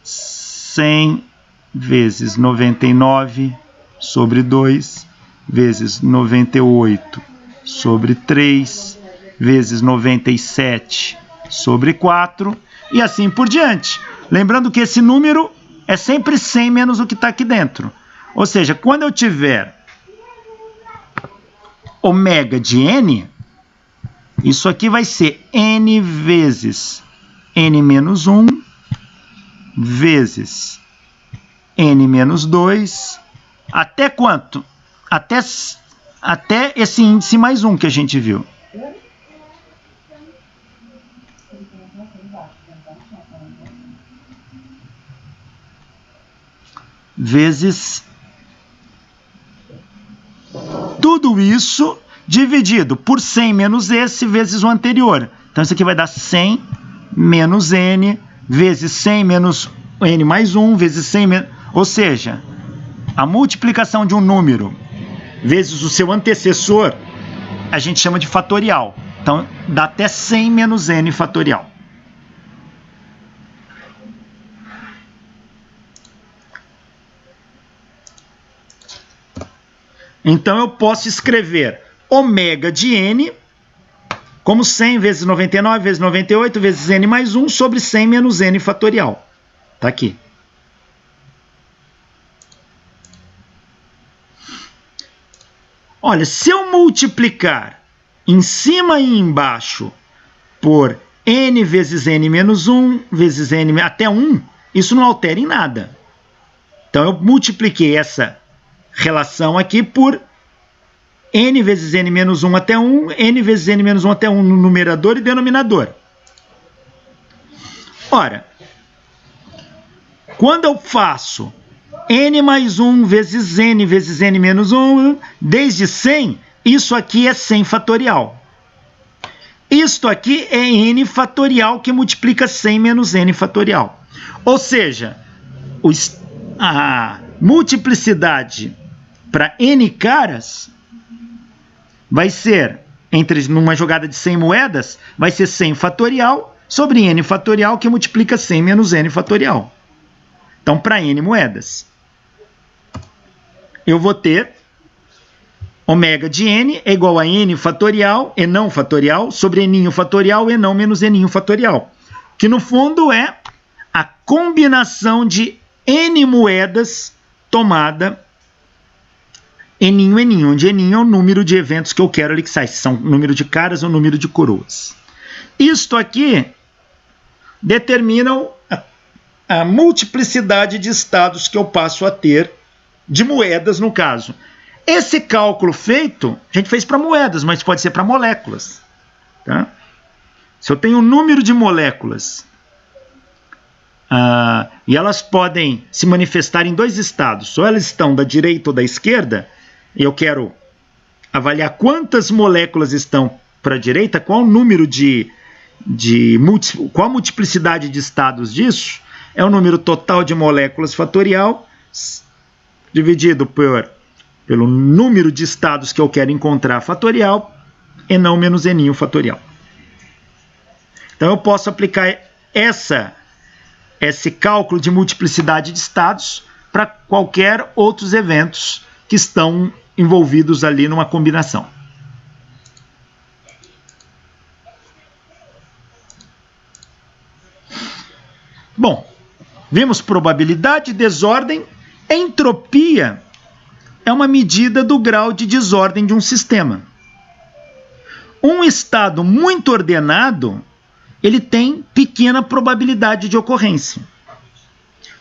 100 vezes 99 sobre 2, vezes 98 sobre 3, vezes 97 sobre 4, e assim por diante. Lembrando que esse número é sempre 100 menos o que está aqui dentro. Ou seja, quando eu tiver ômega de n, isso aqui vai ser n vezes n menos 1 vezes n menos 2, até quanto? Até esse índice mais 1 que a gente viu. Vezes tudo isso dividido por 100 menos esse vezes o anterior. Então, isso aqui vai dar 100 menos n vezes 100 menos n mais 1 vezes 100 menos... Ou seja, a multiplicação de um número vezes o seu antecessor, a gente chama de fatorial. Então, dá até 100 menos n fatorial. Então, eu posso escrever ômega de n como 100 vezes 99 vezes 98 vezes n mais 1 sobre 100 menos n fatorial. Está aqui. Olha, se eu multiplicar em cima e embaixo por n vezes n menos 1 vezes n até 1, isso não altera em nada. Então, eu multipliquei essa relação aqui por n vezes n menos 1 até 1, n vezes n menos 1 até 1 no numerador e denominador. Ora, quando eu faço n mais 1 vezes n menos 1, desde 100, isso aqui é 100 fatorial. Isto aqui é n fatorial que multiplica 100 menos n fatorial. Ou seja, a multiplicidade para n caras vai ser, numa jogada de 100 moedas, vai ser 100 fatorial sobre n fatorial que multiplica 100 menos n fatorial. Então, para n moedas, eu vou ter ômega de n é igual a n fatorial, e não fatorial, sobre n fatorial, e não menos n fatorial. Que no fundo é a combinação de n moedas tomada n, onde n é o número de eventos que eu quero ali que sai, se são número de caras ou número de coroas. Isto aqui determina a multiplicidade de estados que eu passo a ter, de moedas no caso. Esse cálculo feito, a gente fez para moedas, mas pode ser para moléculas. Tá? Se eu tenho um número de moléculas e elas podem se manifestar em dois estados, ou elas estão da direita ou da esquerda, e eu quero avaliar quantas moléculas estão para a direita, qual o número qual a multiplicidade de estados disso, é o número total de moléculas fatorial, dividido pelo número de estados que eu quero encontrar fatorial, e não menos n fatorial. Então eu posso aplicar esse cálculo de multiplicidade de estados para qualquer outros eventos que estão envolvidos ali numa combinação. Bom, vimos probabilidade, desordem. Entropia é uma medida do grau de desordem de um sistema. Um estado muito ordenado, ele tem pequena probabilidade de ocorrência.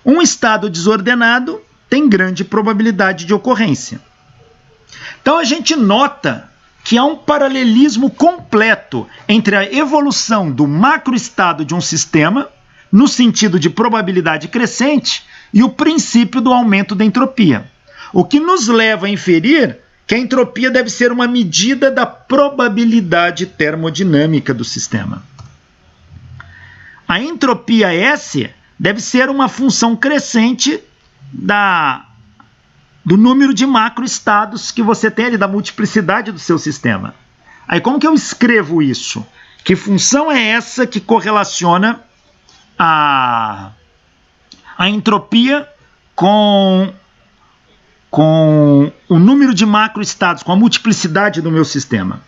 Um estado desordenado tem grande probabilidade de ocorrência. Então a gente nota que há um paralelismo completo entre a evolução do macroestado de um sistema, no sentido de probabilidade crescente, e o princípio do aumento da entropia. O que nos leva a inferir que a entropia deve ser uma medida da probabilidade termodinâmica do sistema. A entropia S deve ser uma função crescente do número de macroestados que você tem ali, da multiplicidade do seu sistema. Aí como que eu escrevo isso? Que função é essa que correlaciona a entropia com o número de macroestados, com a multiplicidade do meu sistema?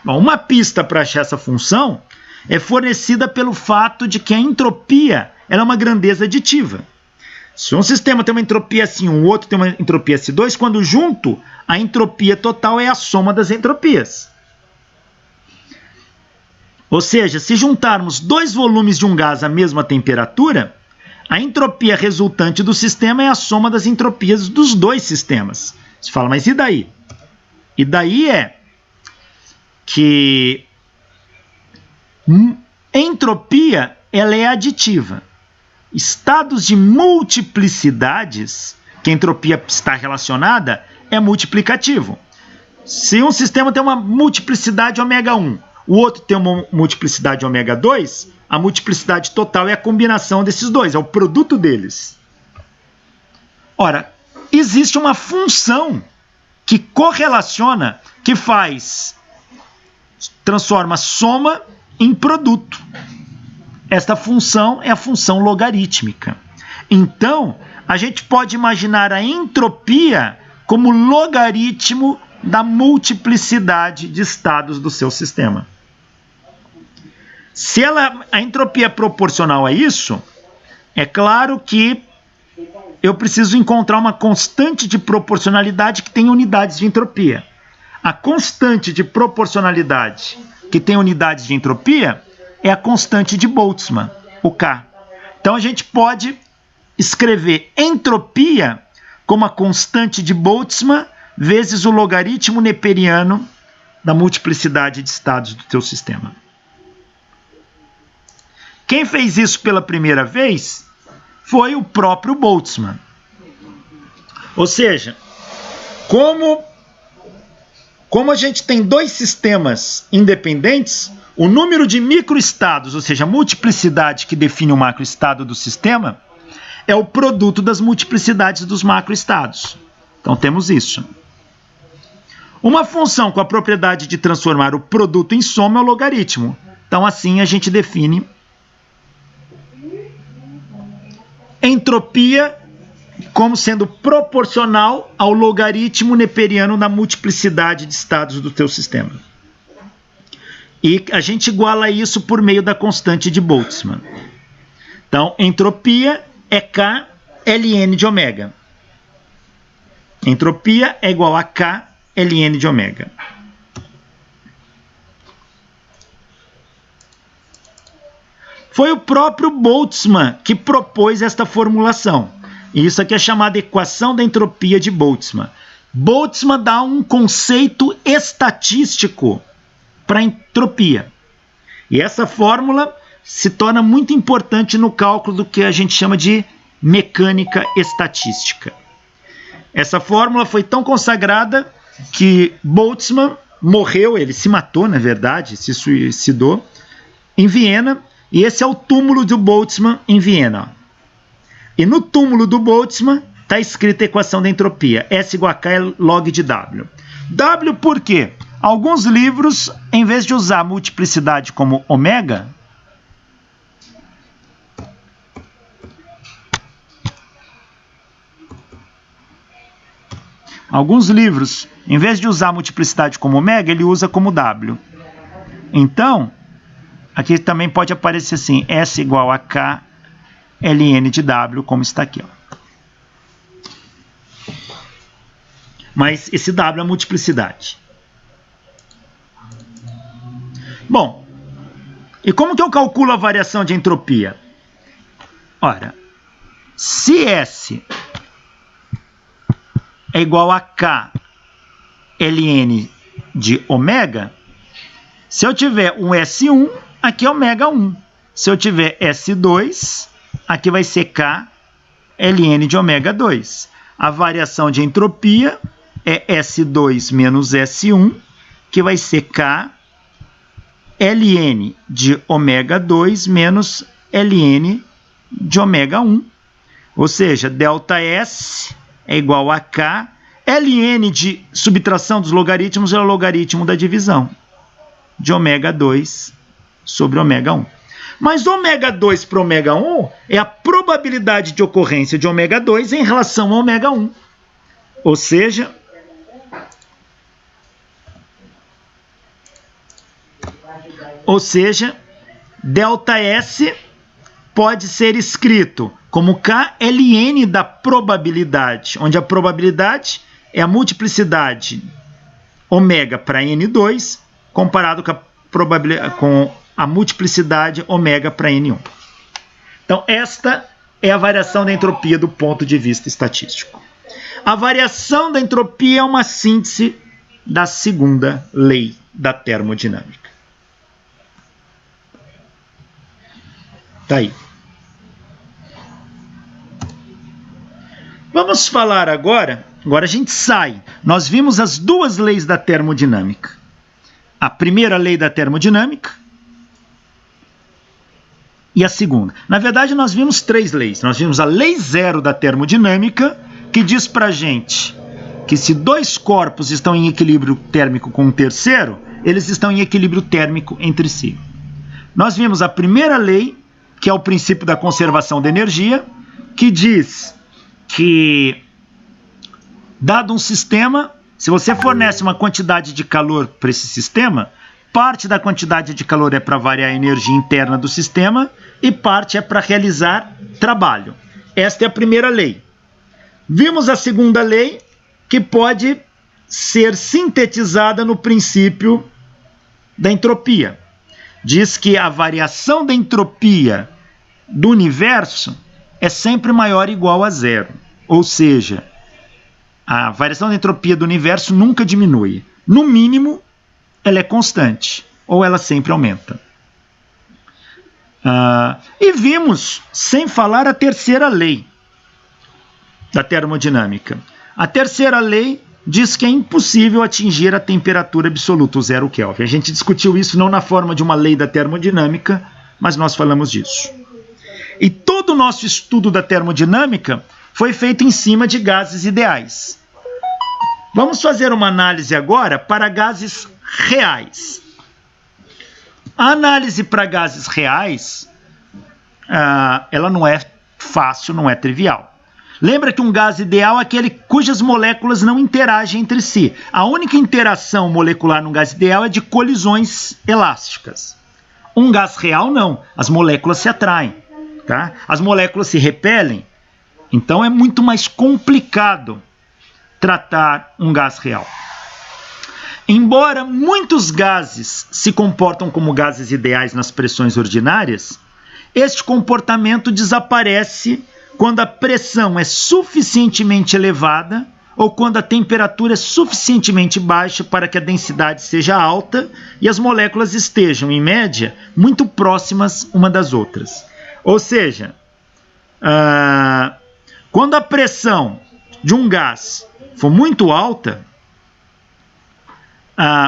Bom, uma pista para achar essa função é fornecida pelo fato de que a entropia ela é uma grandeza aditiva. Se um sistema tem uma entropia S1, o outro tem uma entropia S2, quando junto, a entropia total é a soma das entropias. Ou seja, se juntarmos dois volumes de um gás à mesma temperatura, a entropia resultante do sistema é a soma das entropias dos dois sistemas. Você fala, mas e daí? E daí é que entropia ela é aditiva. Estados de multiplicidades, que a entropia está relacionada, é multiplicativo. Se um sistema tem uma multiplicidade ω1, o outro tem uma multiplicidade ω2, a multiplicidade total é a combinação desses dois, é o produto deles. Ora, existe uma função que correlaciona, que transforma soma em produto. Esta função é a função logarítmica. Então, a gente pode imaginar a entropia como logaritmo da multiplicidade de estados do seu sistema. Se a entropia é proporcional a isso, é claro que eu preciso encontrar uma constante de proporcionalidade que tem unidades de entropia. A constante de proporcionalidade que tem unidades de entropia é a constante de Boltzmann, o K. Então a gente pode escrever entropia como a constante de Boltzmann vezes o logaritmo neperiano da multiplicidade de estados do teu sistema. Quem fez isso pela primeira vez foi o próprio Boltzmann. Ou seja, como a gente tem dois sistemas independentes, o número de microestados, ou seja, a multiplicidade que define o macroestado do sistema, é o produto das multiplicidades dos macroestados. Então temos isso. Uma função com a propriedade de transformar o produto em soma é o logaritmo. Então assim a gente define entropia como sendo proporcional ao logaritmo neperiano da multiplicidade de estados do teu sistema. E a gente iguala isso por meio da constante de Boltzmann. Então, entropia é K ln de ω. Entropia é igual a K ln de ω. Foi o próprio Boltzmann que propôs esta formulação. E isso aqui é chamada equação da entropia de Boltzmann. Boltzmann dá um conceito estatístico para a entropia. E essa fórmula se torna muito importante no cálculo do que a gente chama de mecânica estatística. Essa fórmula foi tão consagrada que Boltzmann morreu, ele se matou, na verdade, se suicidou, em Viena, e esse é o túmulo do Boltzmann em Viena. E no túmulo do Boltzmann está escrita a equação da entropia, S igual a K log de W. W por quê? Alguns livros, em vez de usar a multiplicidade como ω, ele usa como W. Então, aqui também pode aparecer assim, S igual a K ln de W, como está aqui. Ó. Mas esse W é a multiplicidade. Bom, e como que eu calculo a variação de entropia? Ora, se S é igual a K ln de ômega, se eu tiver um S1, aqui é ômega 1. Se eu tiver S2, aqui vai ser K ln de ômega 2. A variação de entropia é S2 menos S1, que vai ser K ln de ômega 2 menos ln de ômega 1. Ou seja, ΔS é igual a K. ln de subtração dos logaritmos é o logaritmo da divisão de ômega 2 sobre ômega 1. Mas ômega 2 para ômega 1 é a probabilidade de ocorrência de ômega 2 em relação a ômega 1. Ou seja, ΔS pode ser escrito como KLN da probabilidade, onde a probabilidade é a multiplicidade ômega para N2 comparado com a multiplicidade ômega para N1. Então, esta é a variação da entropia do ponto de vista estatístico. A variação da entropia é uma síntese da segunda lei da termodinâmica. Tá aí. Vamos falar agora a gente sai. Nós vimos as duas leis da termodinâmica. A primeira lei da termodinâmica e a segunda. Na verdade, nós vimos três leis. Nós vimos a lei zero da termodinâmica, que diz pra gente que se dois corpos estão em equilíbrio térmico com um terceiro, eles estão em equilíbrio térmico entre si. Nós vimos a primeira lei, que é o princípio da conservação da energia, que diz que, dado um sistema, se você fornece uma quantidade de calor para esse sistema, parte da quantidade de calor é para variar a energia interna do sistema e parte é para realizar trabalho. Esta é a primeira lei. Vimos a segunda lei, que pode ser sintetizada no princípio da entropia. Diz que a variação da entropia do universo é sempre maior ou igual a zero. Ou seja, a variação da entropia do universo nunca diminui. No mínimo, ela é constante, ou ela sempre aumenta. E vimos, sem falar, a terceira lei da termodinâmica. A terceira lei diz que é impossível atingir a temperatura absoluta, o 0 Kelvin. A gente discutiu isso não na forma de uma lei da termodinâmica, mas nós falamos disso. E todo o nosso estudo da termodinâmica foi feito em cima de gases ideais. Vamos fazer uma análise agora para gases reais. A análise para gases reais, ela não é fácil, não é trivial. Lembra que um gás ideal é aquele cujas moléculas não interagem entre si. A única interação molecular num gás ideal é de colisões elásticas. Um gás real não, as moléculas se atraem, tá? As moléculas se repelem, então é muito mais complicado tratar um gás real. Embora muitos gases se comportam como gases ideais nas pressões ordinárias, este comportamento desaparece quando a pressão é suficientemente elevada ou quando a temperatura é suficientemente baixa para que a densidade seja alta e as moléculas estejam, em média, muito próximas uma das outras. Ou seja, quando a pressão de um gás for muito alta,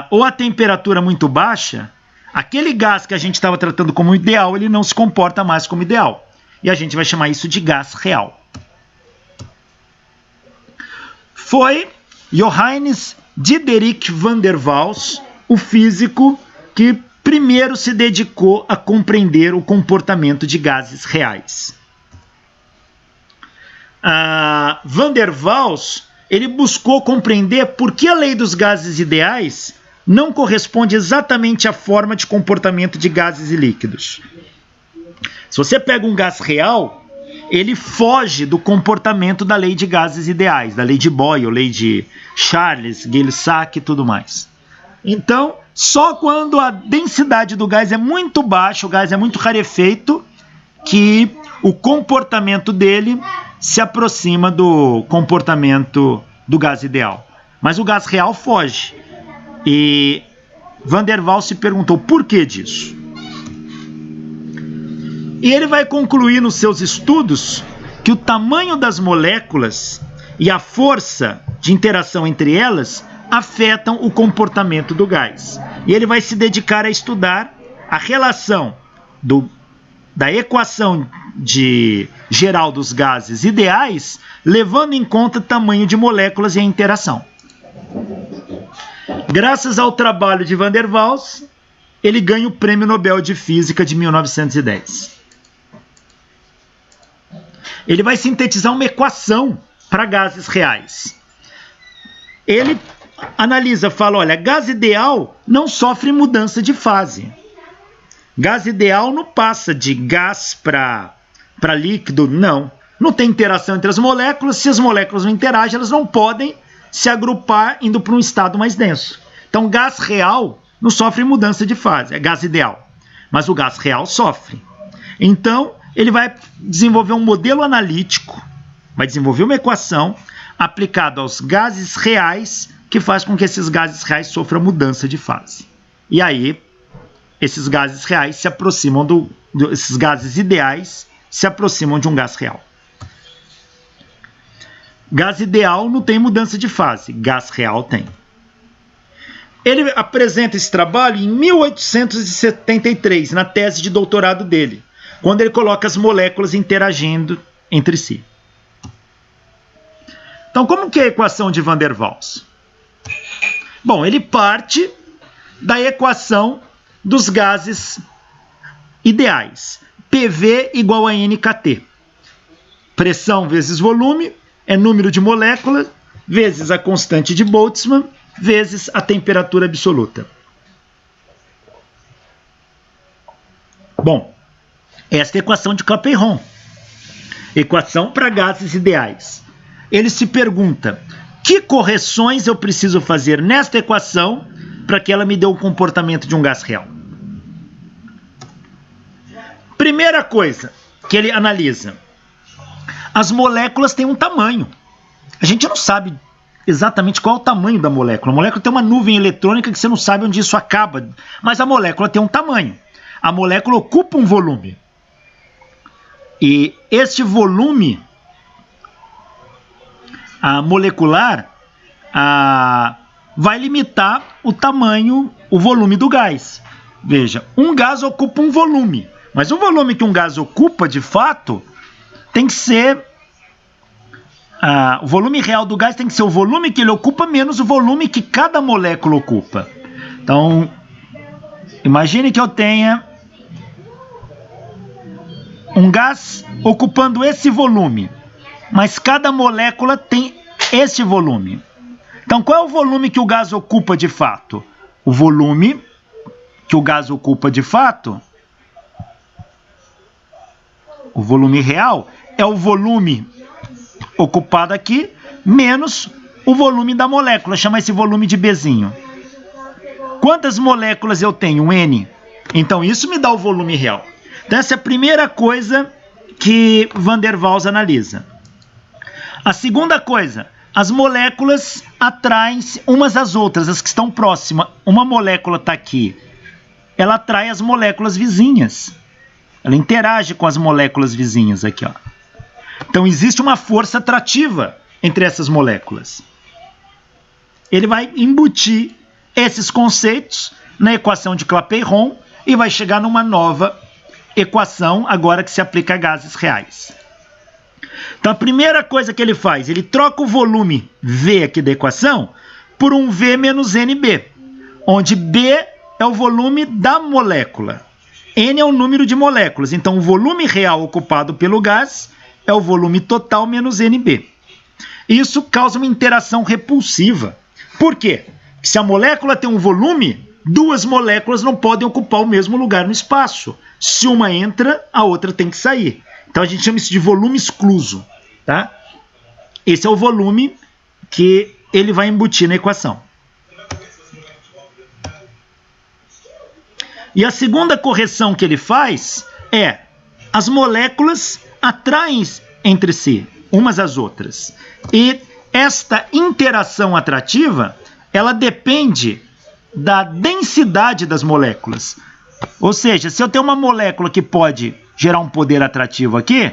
ou a temperatura muito baixa, aquele gás que a gente estava tratando como ideal, ele não se comporta mais como ideal. E a gente vai chamar isso de gás real. Foi Johannes Diderik van der Waals, o físico, que primeiro se dedicou a compreender o comportamento de gases reais. Van der Waals, ele buscou compreender por que a lei dos gases ideais não corresponde exatamente à forma de comportamento de gases e líquidos. Se você pega um gás real, ele foge do comportamento da lei de gases ideais, da lei de Boyle, lei de Charles, Gay-Lussac e tudo mais. Então, só quando a densidade do gás é muito baixa, o gás é muito rarefeito, que o comportamento dele se aproxima do comportamento do gás ideal. Mas o gás real foge. E Van der Waals se perguntou por que disso. E ele vai concluir nos seus estudos que o tamanho das moléculas e a força de interação entre elas afetam o comportamento do gás. E ele vai se dedicar a estudar a relação da equação geral dos gases ideais, levando em conta o tamanho de moléculas e a interação. Graças ao trabalho de Van der Waals, ele ganha o Prêmio Nobel de Física de 1910. Ele vai sintetizar uma equação para gases reais. Ele analisa, fala, olha, gás ideal não sofre mudança de fase. Gás ideal não passa de gás para líquido, não. Não tem interação entre as moléculas. Se as moléculas não interagem, elas não podem se agrupar indo para um estado mais denso. Então, gás real não sofre mudança de fase, é gás ideal. Mas o gás real sofre. Então, ele vai desenvolver um modelo analítico, vai desenvolver uma equação aplicada aos gases reais, que faz com que esses gases reais sofram mudança de fase. E aí, esses gases reais se aproximam esses gases ideais se aproximam de um gás real. Gás ideal não tem mudança de fase, gás real tem. Ele apresenta esse trabalho em 1873, na tese de doutorado dele, quando ele coloca as moléculas interagindo entre si. Então, como que é a equação de Van der Waals? Bom, ele parte da equação dos gases ideais. PV igual a NKT. Pressão vezes volume é número de moléculas vezes a constante de Boltzmann vezes a temperatura absoluta. Bom, esta é a equação de Clapeyron. Equação para gases ideais. Ele se pergunta, que correções eu preciso fazer nesta equação para que ela me dê o comportamento de um gás real? Primeira coisa que ele analisa, as moléculas têm um tamanho. A gente não sabe exatamente qual é o tamanho da molécula. A molécula tem uma nuvem eletrônica que você não sabe onde isso acaba, mas a molécula tem um tamanho. A molécula ocupa um volume. E este volume molecular vai limitar o tamanho, o volume do gás. Veja, um gás ocupa um volume, mas o volume que um gás ocupa, de fato, tem que ser... o volume real do gás tem que ser o volume que ele ocupa menos o volume que cada molécula ocupa. Então, imagine que eu tenha um gás ocupando esse volume, mas cada molécula tem esse volume. Então, qual é o volume que o gás ocupa de fato? O volume que o gás ocupa de fato, o volume real, é o volume ocupado aqui, menos o volume da molécula, chama esse volume de Bzinho. Quantas moléculas eu tenho? N. Então, isso me dá o volume real. Então, essa é a primeira coisa que Van der Waals analisa. A segunda coisa, as moléculas atraem-se umas às outras, as que estão próximas. Uma molécula está aqui, ela atrai as moléculas vizinhas. Ela interage com as moléculas vizinhas aqui, ó. Então, existe uma força atrativa entre essas moléculas. Ele vai embutir esses conceitos na equação de Clapeyron e vai chegar numa nova equação, agora que se aplica a gases reais. Então, a primeira coisa que ele faz, ele troca o volume V aqui da equação por um V menos NB, onde B é o volume da molécula, N é o número de moléculas. Então, o volume real ocupado pelo gás é o volume total menos NB. Isso causa uma interação repulsiva. Por quê? Porque se a molécula tem um volume, duas moléculas não podem ocupar o mesmo lugar no espaço. Se uma entra, a outra tem que sair. Então, a gente chama isso de volume excluso. Tá? Esse é o volume que ele vai embutir na equação. E a segunda correção que ele faz é: as moléculas atraem entre si, umas às outras. E esta interação atrativa, ela depende da densidade das moléculas. Ou seja, se eu tenho uma molécula que pode gerar um poder atrativo aqui,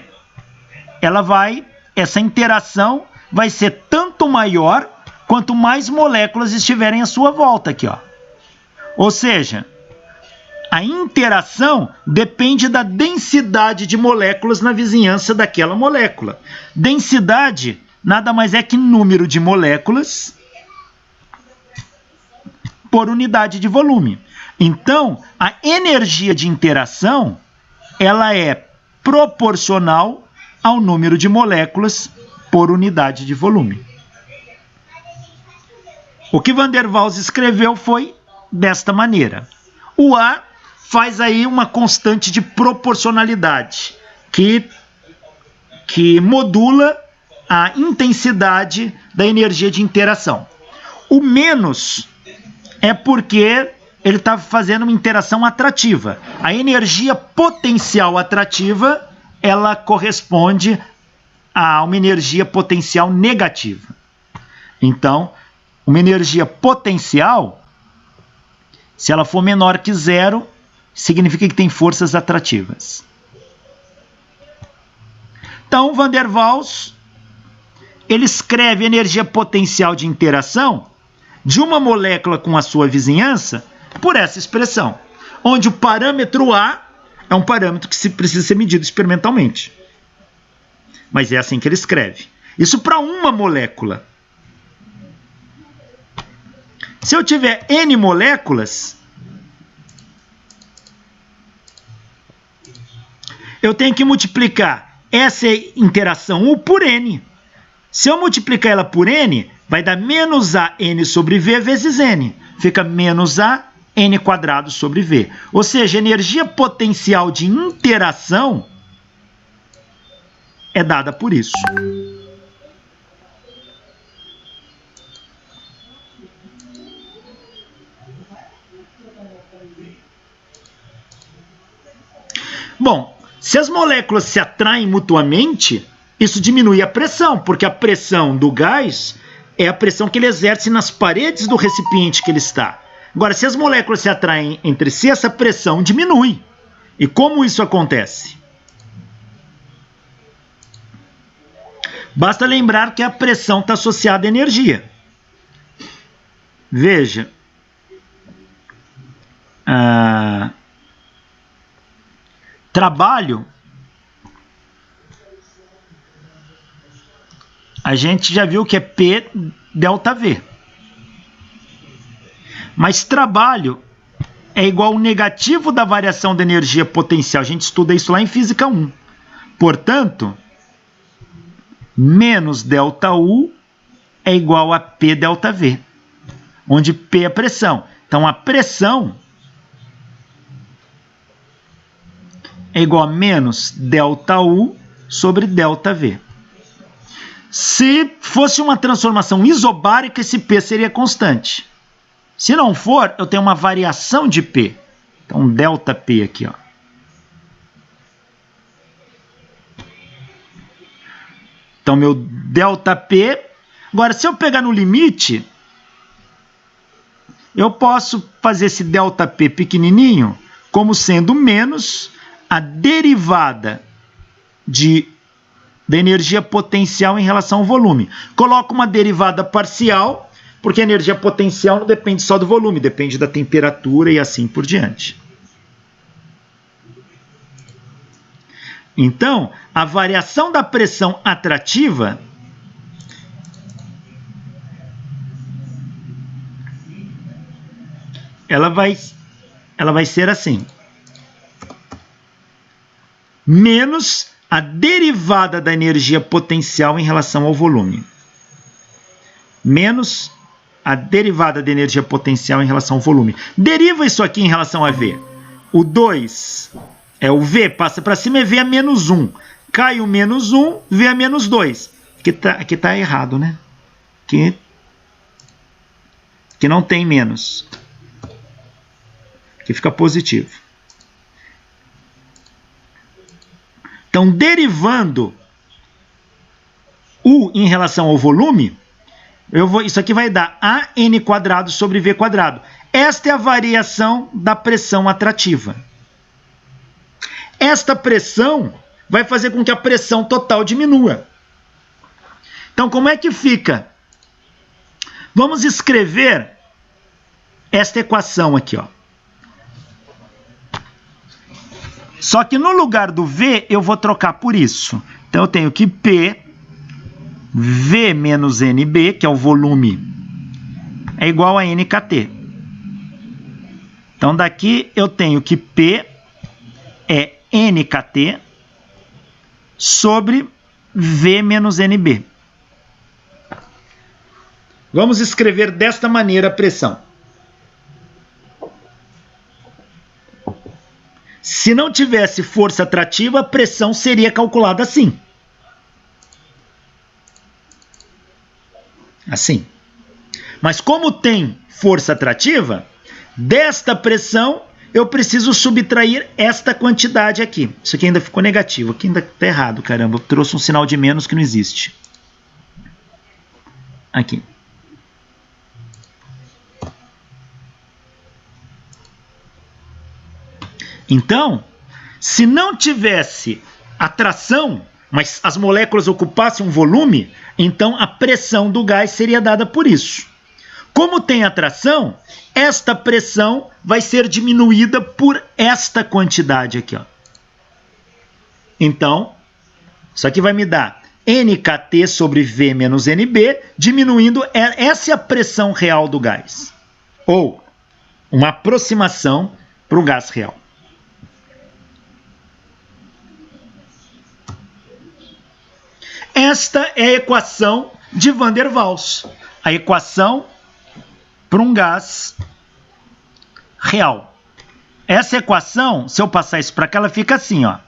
essa interação vai ser tanto maior quanto mais moléculas estiverem à sua volta aqui, ó. Ou seja, a interação depende da densidade de moléculas na vizinhança daquela molécula. Densidade nada mais é que número de moléculas por unidade de volume. Então, a energia de interação, ela é proporcional ao número de moléculas por unidade de volume. O que Van der Waals escreveu foi desta maneira. O A faz aí uma constante de proporcionalidade que modula a intensidade da energia de interação. O menos é porque ele está fazendo uma interação atrativa. A energia potencial atrativa, ela corresponde a uma energia potencial negativa. Então, uma energia potencial, se ela for menor que zero, significa que tem forças atrativas. Então, Van der Waals, ele escreve energia potencial de interação de uma molécula com a sua vizinhança por essa expressão, onde o parâmetro A é um parâmetro que precisa ser medido experimentalmente. Mas é assim que ele escreve. Isso para uma molécula. Se eu tiver N moléculas, eu tenho que multiplicar essa interação U por N. Se eu multiplicar ela por N, vai dar menos A N sobre V vezes N. Fica menos A N quadrado sobre V. Ou seja, a energia potencial de interação é dada por isso. Bom, se as moléculas se atraem mutuamente, isso diminui a pressão, porque a pressão do gás é a pressão que ele exerce nas paredes do recipiente que ele está. Agora, se as moléculas se atraem entre si, essa pressão diminui. E como isso acontece? Basta lembrar que a pressão está associada à energia. Veja. Trabalho. A gente já viu que é P delta V. Mas trabalho é igual ao negativo da variação da energia potencial. A gente estuda isso lá em Física 1. Portanto, menos ΔU é igual a P delta V, onde P é pressão. Então, a pressão é igual a menos ΔU sobre ΔV. Se fosse uma transformação isobárica, esse P seria constante. Se não for, eu tenho uma variação de P. Então, ΔP aqui, ó. Então, meu ΔP... Agora, se eu pegar no limite, eu posso fazer esse ΔP pequenininho como sendo menos a derivada da energia potencial em relação ao volume. Coloco uma derivada parcial, porque a energia potencial não depende só do volume, depende da temperatura e assim por diante. Então, a variação da pressão atrativa ela vai ser assim. Menos a derivada da energia potencial em relação ao volume. Menos a derivada da energia potencial em relação ao volume. Deriva isso aqui em relação a V. O 2 é o V, passa para cima, é V a menos 1. Cai o menos 1, V a menos 2. Aqui tá errado, né? Que não tem menos. Aqui fica positivo. Então, derivando U em relação ao volume, isso aqui vai dar AN quadrado sobre V quadrado. Esta é a variação da pressão atrativa. Esta pressão vai fazer com que a pressão total diminua. Então, como é que fica? Vamos escrever esta equação aqui, ó. Só que no lugar do V, eu vou trocar por isso. Então, eu tenho que P, V menos NB, que é o volume, é igual a NKT. Então, daqui eu tenho que P é NKT sobre V menos NB. Vamos escrever desta maneira a pressão. Se não tivesse força atrativa, a pressão seria calculada assim. Assim. Mas como tem força atrativa, desta pressão eu preciso subtrair esta quantidade aqui. Isso aqui ainda ficou negativo. Aqui ainda está errado, caramba. Eu trouxe um sinal de menos que não existe. Aqui. Então, se não tivesse atração, mas as moléculas ocupassem um volume, então a pressão do gás seria dada por isso. Como tem atração, esta pressão vai ser diminuída por esta quantidade aqui, ó. Então, isso aqui vai me dar NKT sobre V menos NB, diminuindo, essa é a pressão real do gás. Ou uma aproximação para o gás real. Esta é a equação de Van der Waals. A equação para um gás real. Essa equação, se eu passar isso para cá, ela fica assim, ó.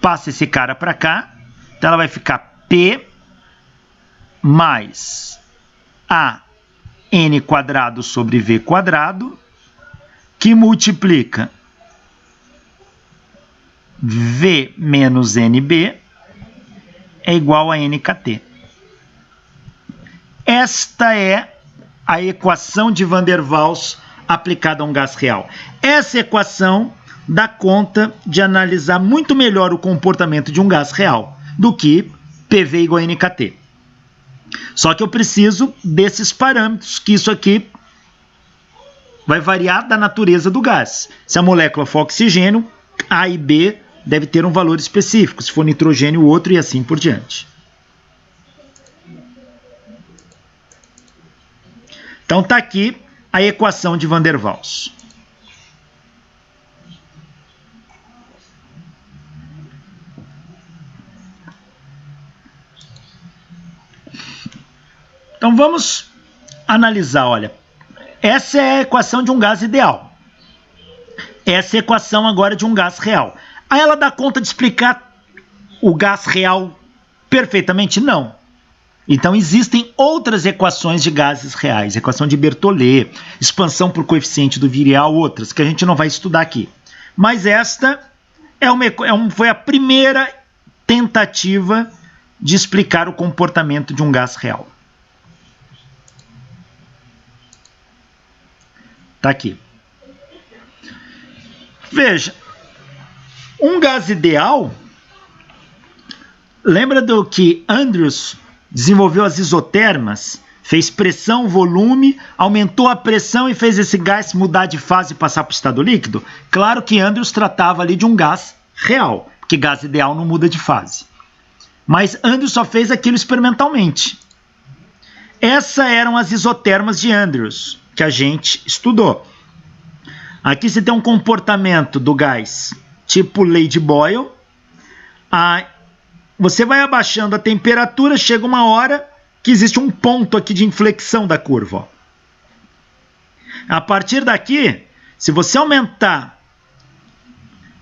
Passa esse cara para cá, então ela vai ficar P mais AN quadrado sobre V quadrado, que multiplica V menos NB, é igual a NKT. Esta é a equação de Van der Waals aplicada a um gás real. Essa equação dá conta de analisar muito melhor o comportamento de um gás real do que PV igual a NKT. Só que eu preciso desses parâmetros, que isso aqui vai variar da natureza do gás. Se a molécula for oxigênio, A e B deve ter um valor específico, se for nitrogênio, outro e assim por diante. Então está aqui a equação de Van der Waals. Então vamos analisar, olha, essa é a equação de um gás ideal. Essa é a equação agora de um gás real. Aí ela dá conta de explicar o gás real perfeitamente? Não. Então existem outras equações de gases reais, equação de Berthollet, expansão por coeficiente do virial, outras, que a gente não vai estudar aqui. Mas esta foi a primeira tentativa de explicar o comportamento de um gás real. Está aqui. Veja, um gás ideal, lembra do que Andrews desenvolveu as isotermas, fez pressão, volume, aumentou a pressão e fez esse gás mudar de fase e passar para o estado líquido? Claro que Andrews tratava ali de um gás real, porque gás ideal não muda de fase. Mas Andrews só fez aquilo experimentalmente. Essas eram as isotermas de Andrews, que a gente estudou. Aqui você tem um comportamento do gás tipo lei de Boyle. Você vai abaixando a temperatura, chega uma hora que existe um ponto aqui de inflexão da curva. Ó. A partir daqui, se você aumentar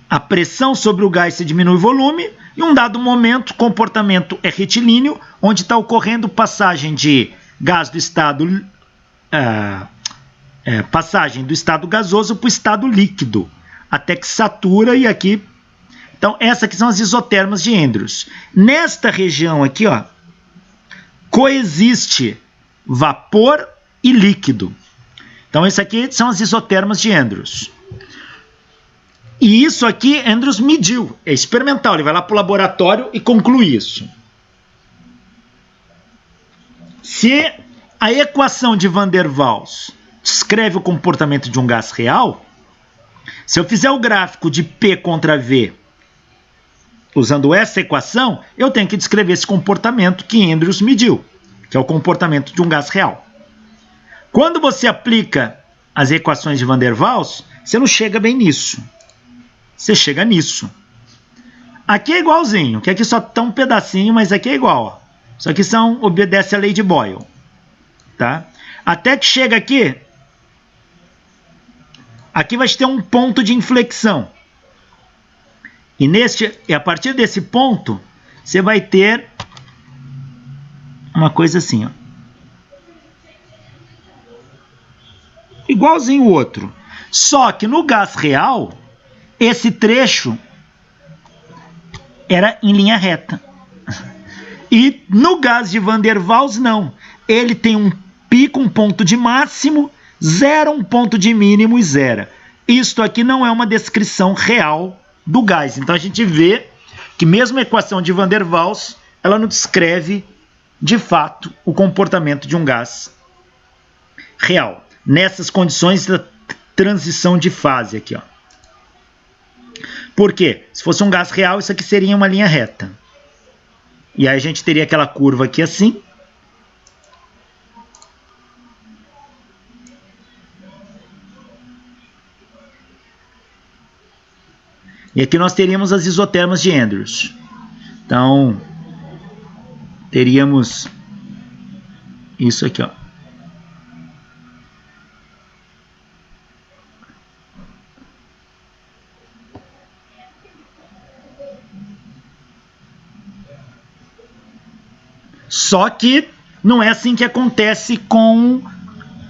a pressão sobre o gás, você diminui o volume, e em um dado momento o comportamento é retilíneo, onde está ocorrendo passagem de gás do estado passagem do estado gasoso para o estado líquido, até que satura e aqui. Então, essas aqui são as isotermas de Andrews. Nesta região aqui, ó, coexiste vapor e líquido. Então, isso aqui são as isotermas de Andrews. E isso aqui, Andrews mediu, é experimental, ele vai lá para o laboratório e conclui isso. Se a equação de Van der Waals descreve o comportamento de um gás real, se eu fizer o gráfico de P contra V usando essa equação, eu tenho que descrever esse comportamento que Andrews mediu, que é o comportamento de um gás real. Quando você aplica as equações de Van der Waals, você não chega bem nisso. Você chega nisso. Aqui é igualzinho, que aqui só tá um pedacinho, mas aqui é igual. Ó. Isso aqui obedece à lei de Boyle. Tá? Até que chega aqui, aqui vai ter um ponto de inflexão. E a partir desse ponto, você vai ter uma coisa assim, ó. Igualzinho o outro. Só que no gás real, esse trecho era em linha reta. E no gás de Van der Waals, não. Ele tem um pico, um ponto de máximo, zero, um ponto de mínimo e zero. Isto aqui não é uma descrição real do gás. Então a gente vê que mesmo a equação de Van der Waals, ela não descreve de fato o comportamento de um gás real. Nessas condições da transição de fase aqui, ó. Por quê? Se fosse um gás real, isso aqui seria uma linha reta. E aí a gente teria aquela curva aqui assim. E aqui nós teríamos as isotermas de Andrews. Então, teríamos isso aqui, ó. Só que não é assim que acontece com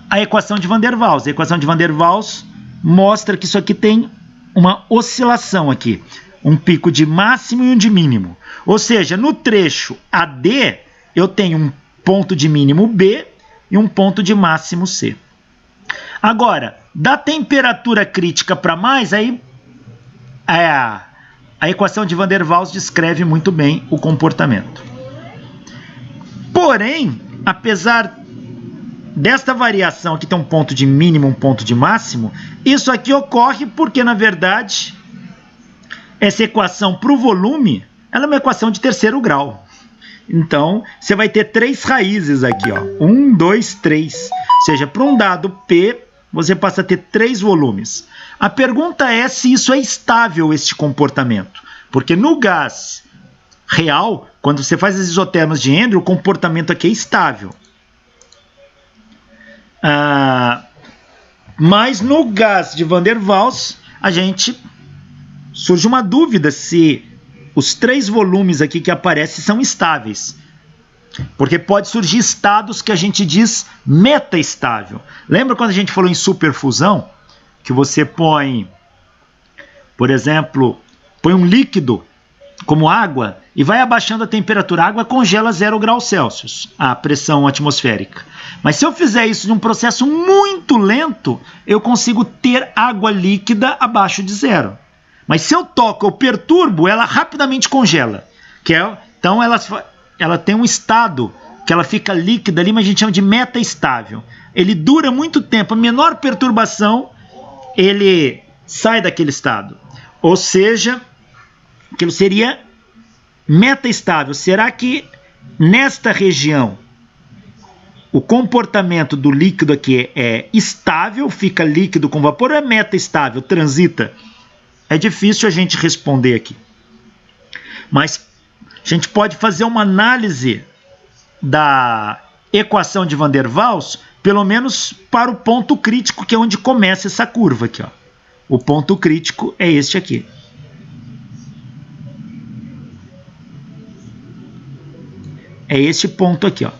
a equação de Van der Waals. A equação de Van der Waals mostra que isso aqui tem uma oscilação aqui. Um pico de máximo e um de mínimo. Ou seja, no trecho AD, eu tenho um ponto de mínimo B e um ponto de máximo C. Agora, da temperatura crítica para mais, aí a equação de Van der Waals descreve muito bem o comportamento. Porém, apesar desta variação aqui tem um ponto de mínimo, um ponto de máximo, isso aqui ocorre porque, na verdade, essa equação para o volume, ela é uma equação de terceiro grau. Então, você vai ter três raízes aqui, ó. 1, 2, 3. Ou seja, para um dado P, você passa a ter 3 volumes. A pergunta é se isso é estável, este comportamento. Porque no gás real, quando você faz as isotermas de Andrews, o comportamento aqui é estável. Mas no gás de Van der Waals, surge uma dúvida se os 3 volumes aqui que aparecem são estáveis. Porque pode surgir estados que a gente diz metaestável. Lembra quando a gente falou em superfusão? Que você põe, por exemplo, põe um líquido como água e vai abaixando a temperatura. A água congela 0 graus Celsius, a pressão atmosférica. Mas se eu fizer isso num processo muito lento, eu consigo ter água líquida abaixo de 0. Mas se eu toco, eu perturbo, ela rapidamente congela. Então ela tem um estado que ela fica líquida ali, mas a gente chama de metaestável. Ele dura muito tempo, a menor perturbação, ele sai daquele estado. Ou seja, aquilo seria metaestável. Será que nesta região o comportamento do líquido aqui é estável, fica líquido com vapor, ou é metaestável, transita? É difícil a gente responder aqui. Mas a gente pode fazer uma análise da equação de Van der Waals, pelo menos para o ponto crítico, que é onde começa essa curva aqui, ó. O ponto crítico é este aqui. É este ponto aqui, ó.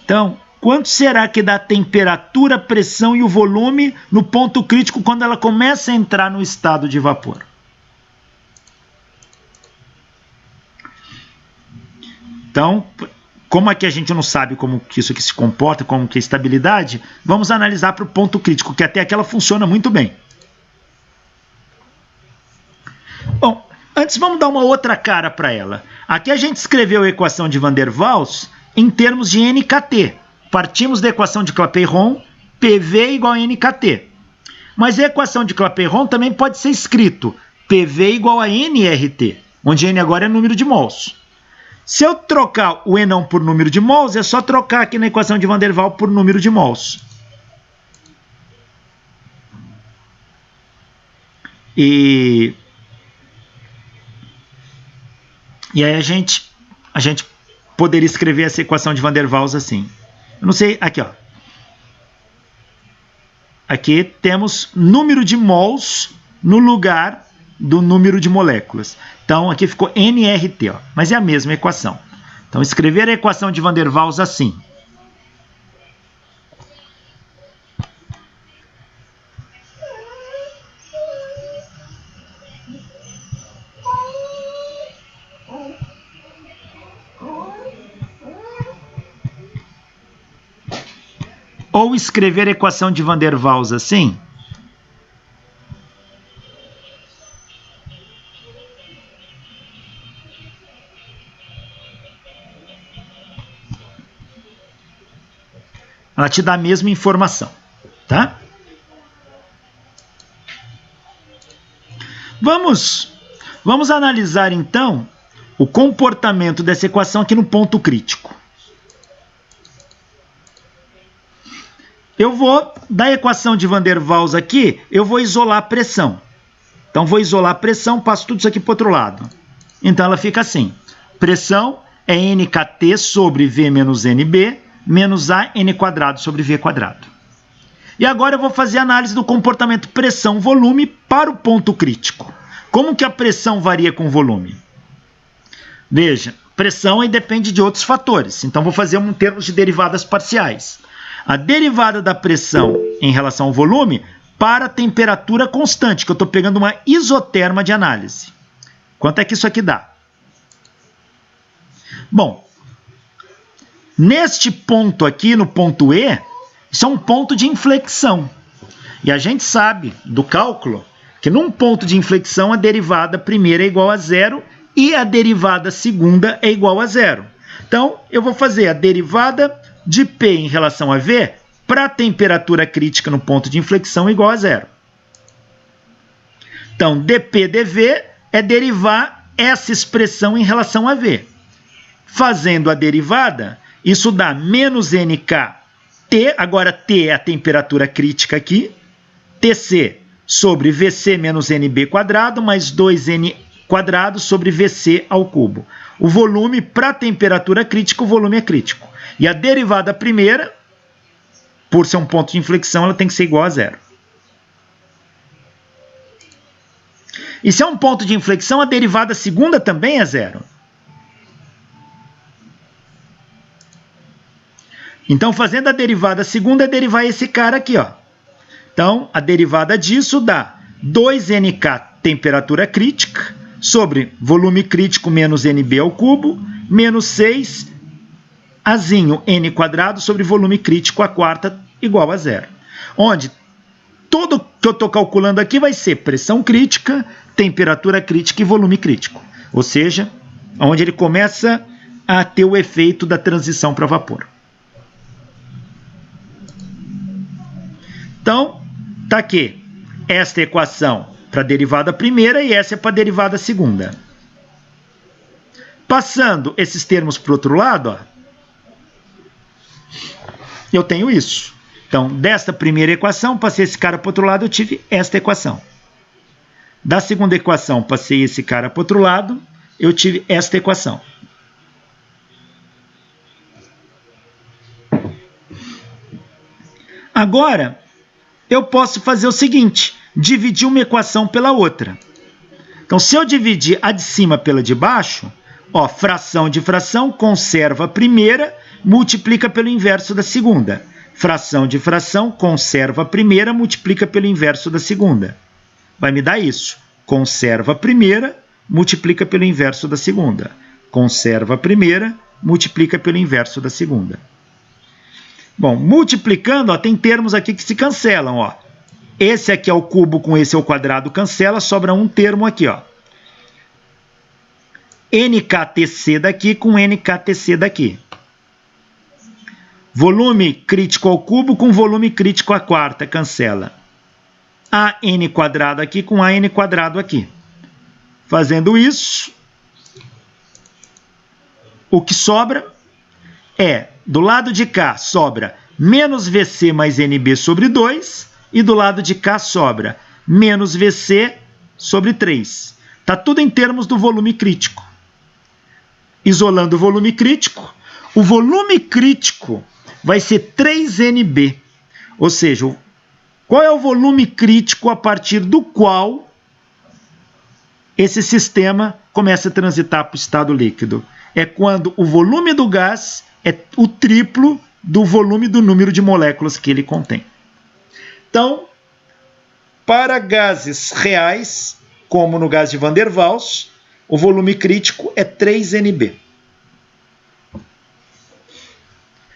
Então, quanto será que dá a temperatura, a pressão e o volume no ponto crítico quando ela começa a entrar no estado de vapor? Então, como aqui a gente não sabe como que isso aqui se comporta, como que é estabilidade, vamos analisar para o ponto crítico, que até aqui ela funciona muito bem. Bom, antes vamos dar uma outra cara para ela. Aqui a gente escreveu a equação de Van der Waals em termos de NKT. Partimos da equação de Clapeyron, PV igual a NKT. Mas a equação de Clapeyron também pode ser escrito PV igual a nRT, onde N agora é número de mols. Se eu trocar o Enão por número de mols, é só trocar aqui na equação de Van der Waals por número de mols. E aí a gente poderia escrever essa equação de Van der Waals assim. Eu não sei, aqui ó. Aqui temos número de mols no lugar do número de moléculas. Então aqui ficou nRT, ó, mas é a mesma equação. Então escrever a equação de Van der Waals assim. Ou escrever a equação de Van der Waals assim. Ela te dá a mesma informação, tá? Vamos analisar então o comportamento dessa equação aqui no ponto crítico. Eu vou, da equação de Van der Waals aqui, eu vou isolar a pressão. Então, vou isolar a pressão, passo tudo isso aqui para o outro lado. Então, ela fica assim. Pressão é NKT sobre V menos NB, menos A N quadrado sobre V quadrado. E agora eu vou fazer a análise do comportamento pressão-volume para o ponto crítico. Como que a pressão varia com o volume? Veja, pressão aí depende de outros fatores. Então, vou fazer um termo de derivadas parciais. A derivada da pressão em relação ao volume para a temperatura constante, que eu estou pegando uma isoterma de análise. Quanto é que isso aqui dá? Bom, neste ponto aqui, no ponto E, isso é um ponto de inflexão. E a gente sabe do cálculo que num ponto de inflexão a derivada primeira é igual a zero e a derivada segunda é igual a zero. Então, eu vou fazer a derivada de P em relação a V para a temperatura crítica no ponto de inflexão igual a zero. Então, dP dV é derivar essa expressão em relação a V. Fazendo a derivada, isso dá menos NKT, agora T é a temperatura crítica aqui, TC sobre VC menos NB quadrado, mais 2N quadrado sobre VC ao cubo. O volume para a temperatura crítica, o volume é crítico. E a derivada primeira, por ser um ponto de inflexão, ela tem que ser igual a zero. E se é um ponto de inflexão, a derivada segunda também é zero. Então, fazendo a derivada segunda, é derivar esse cara aqui, ó. Então, a derivada disso dá 2NK temperatura crítica sobre volume crítico menos NB ao cubo, menos 6 Azinho N quadrado sobre volume crítico a quarta igual a zero. Onde tudo que eu estou calculando aqui vai ser pressão crítica, temperatura crítica e volume crítico. Ou seja, onde ele começa a ter o efeito da transição para vapor. Então, está aqui esta equação para a derivada primeira e essa é para a derivada segunda. Passando esses termos para o outro lado, ó, eu tenho isso. Então, desta primeira equação, passei esse cara para o outro lado, eu tive esta equação. Da segunda equação, passei esse cara para o outro lado, eu tive esta equação. Agora, eu posso fazer o seguinte, dividir uma equação pela outra. Então, se eu dividir a de cima pela de baixo, ó, fração de fração, conserva a primeira, multiplica pelo inverso da segunda. Fração de fração, conserva a primeira, multiplica pelo inverso da segunda. Vai me dar isso. Conserva a primeira, multiplica pelo inverso da segunda. Conserva a primeira, multiplica pelo inverso da segunda. Bom, multiplicando, ó, tem termos aqui que se cancelam. Ó. Esse aqui é o cubo com esse é o quadrado, cancela, sobra um termo aqui. Ó. NKTC daqui com NKTC daqui. Volume crítico ao cubo com volume crítico à quarta, cancela. AN quadrado aqui com AN quadrado aqui. Fazendo isso, o que sobra é, do lado de cá sobra menos VC mais NB sobre 2, e do lado de cá sobra menos VC sobre 3. Está tudo em termos do volume crítico. Isolando o volume crítico vai ser 3NB. Ou seja, qual é o volume crítico a partir do qual esse sistema começa a transitar para o estado líquido? É quando o volume do gás é o triplo do volume do número de moléculas que ele contém. Então, para gases reais, como no gás de Van der Waals, o volume crítico é 3NB.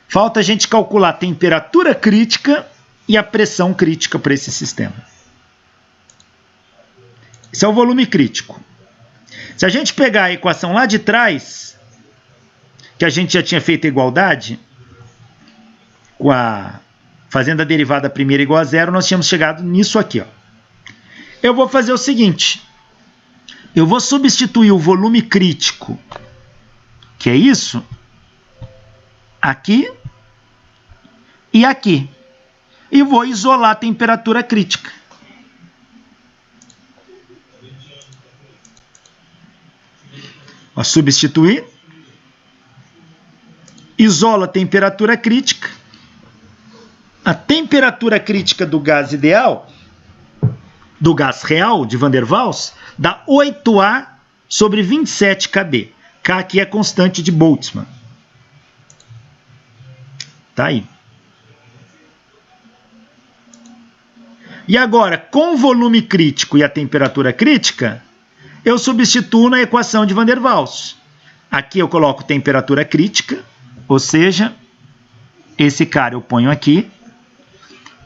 Falta a gente calcular a temperatura crítica e a pressão crítica para esse sistema. Esse é o volume crítico. Se a gente pegar a equação lá de trás, que a gente já tinha feito a igualdade, fazendo a derivada primeira igual a zero, nós tínhamos chegado nisso aqui. Ó. Eu vou fazer o seguinte, eu vou substituir o volume crítico, que é isso, aqui e aqui. E vou isolar a temperatura crítica. Vou substituir. Isola a temperatura crítica. A temperatura crítica do gás ideal, do gás real de Van der Waals, dá 8A sobre 27 kB. K aqui é a constante de Boltzmann. Tá aí. E agora, com o volume crítico e a temperatura crítica, eu substituo na equação de Van der Waals. Aqui eu coloco temperatura crítica, ou seja, esse cara eu ponho aqui.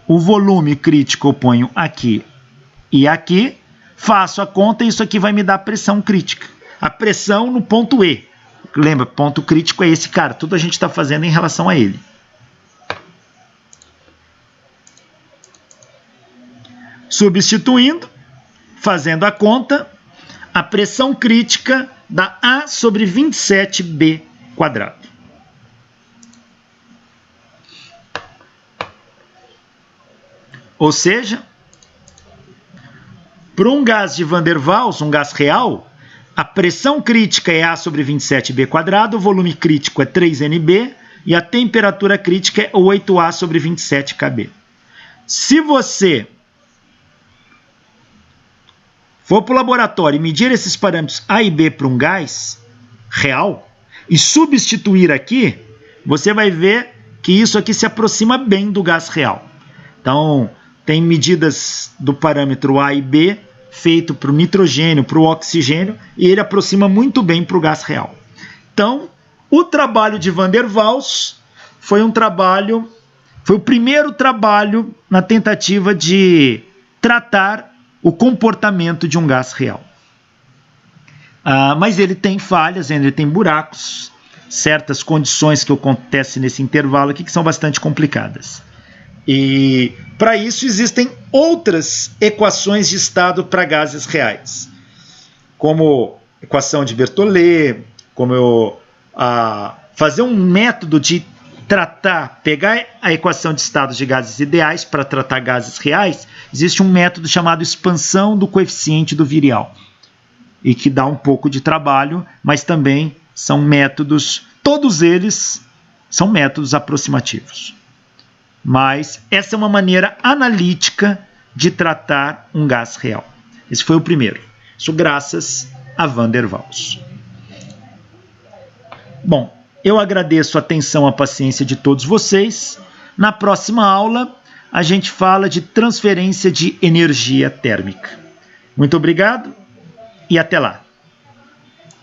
O volume crítico eu ponho aqui e aqui. Faço a conta e isso aqui vai me dar a pressão crítica. A pressão no ponto E. Lembra, ponto crítico é esse cara. Tudo a gente está fazendo em relação a ele. Substituindo, fazendo a conta, a pressão crítica dá A sobre 27B quadrado. Ou seja, para um gás de Van der Waals, um gás real, a pressão crítica é A sobre 27B quadrado, o volume crítico é 3NB e a temperatura crítica é 8A sobre 27 kB. Se você for para o laboratório e medir esses parâmetros A e B para um gás real e substituir aqui, você vai ver que isso aqui se aproxima bem do gás real. Então, tem medidas do parâmetro A e B feito para o nitrogênio, para o oxigênio, e ele aproxima muito bem para o gás real. Então, o trabalho de Van der Waals foi o primeiro trabalho na tentativa de tratar o comportamento de um gás real. Mas ele tem falhas, ele tem buracos, certas condições que acontecem nesse intervalo aqui que são bastante complicadas. E para isso existem outras equações de estado para gases reais, como equação de Berthollet, como fazer um método de pegar a equação de estados de gases ideais para tratar gases reais. Existe um método chamado expansão do coeficiente do virial, e que dá um pouco de trabalho, mas também são métodos, todos eles são métodos aproximativos. Mas essa é uma maneira analítica de tratar um gás real. Esse foi o primeiro. Isso graças a Van der Waals. Bom, eu agradeço a atenção e a paciência de todos vocês. Na próxima aula, a gente fala de transferência de energia térmica. Muito obrigado e até lá.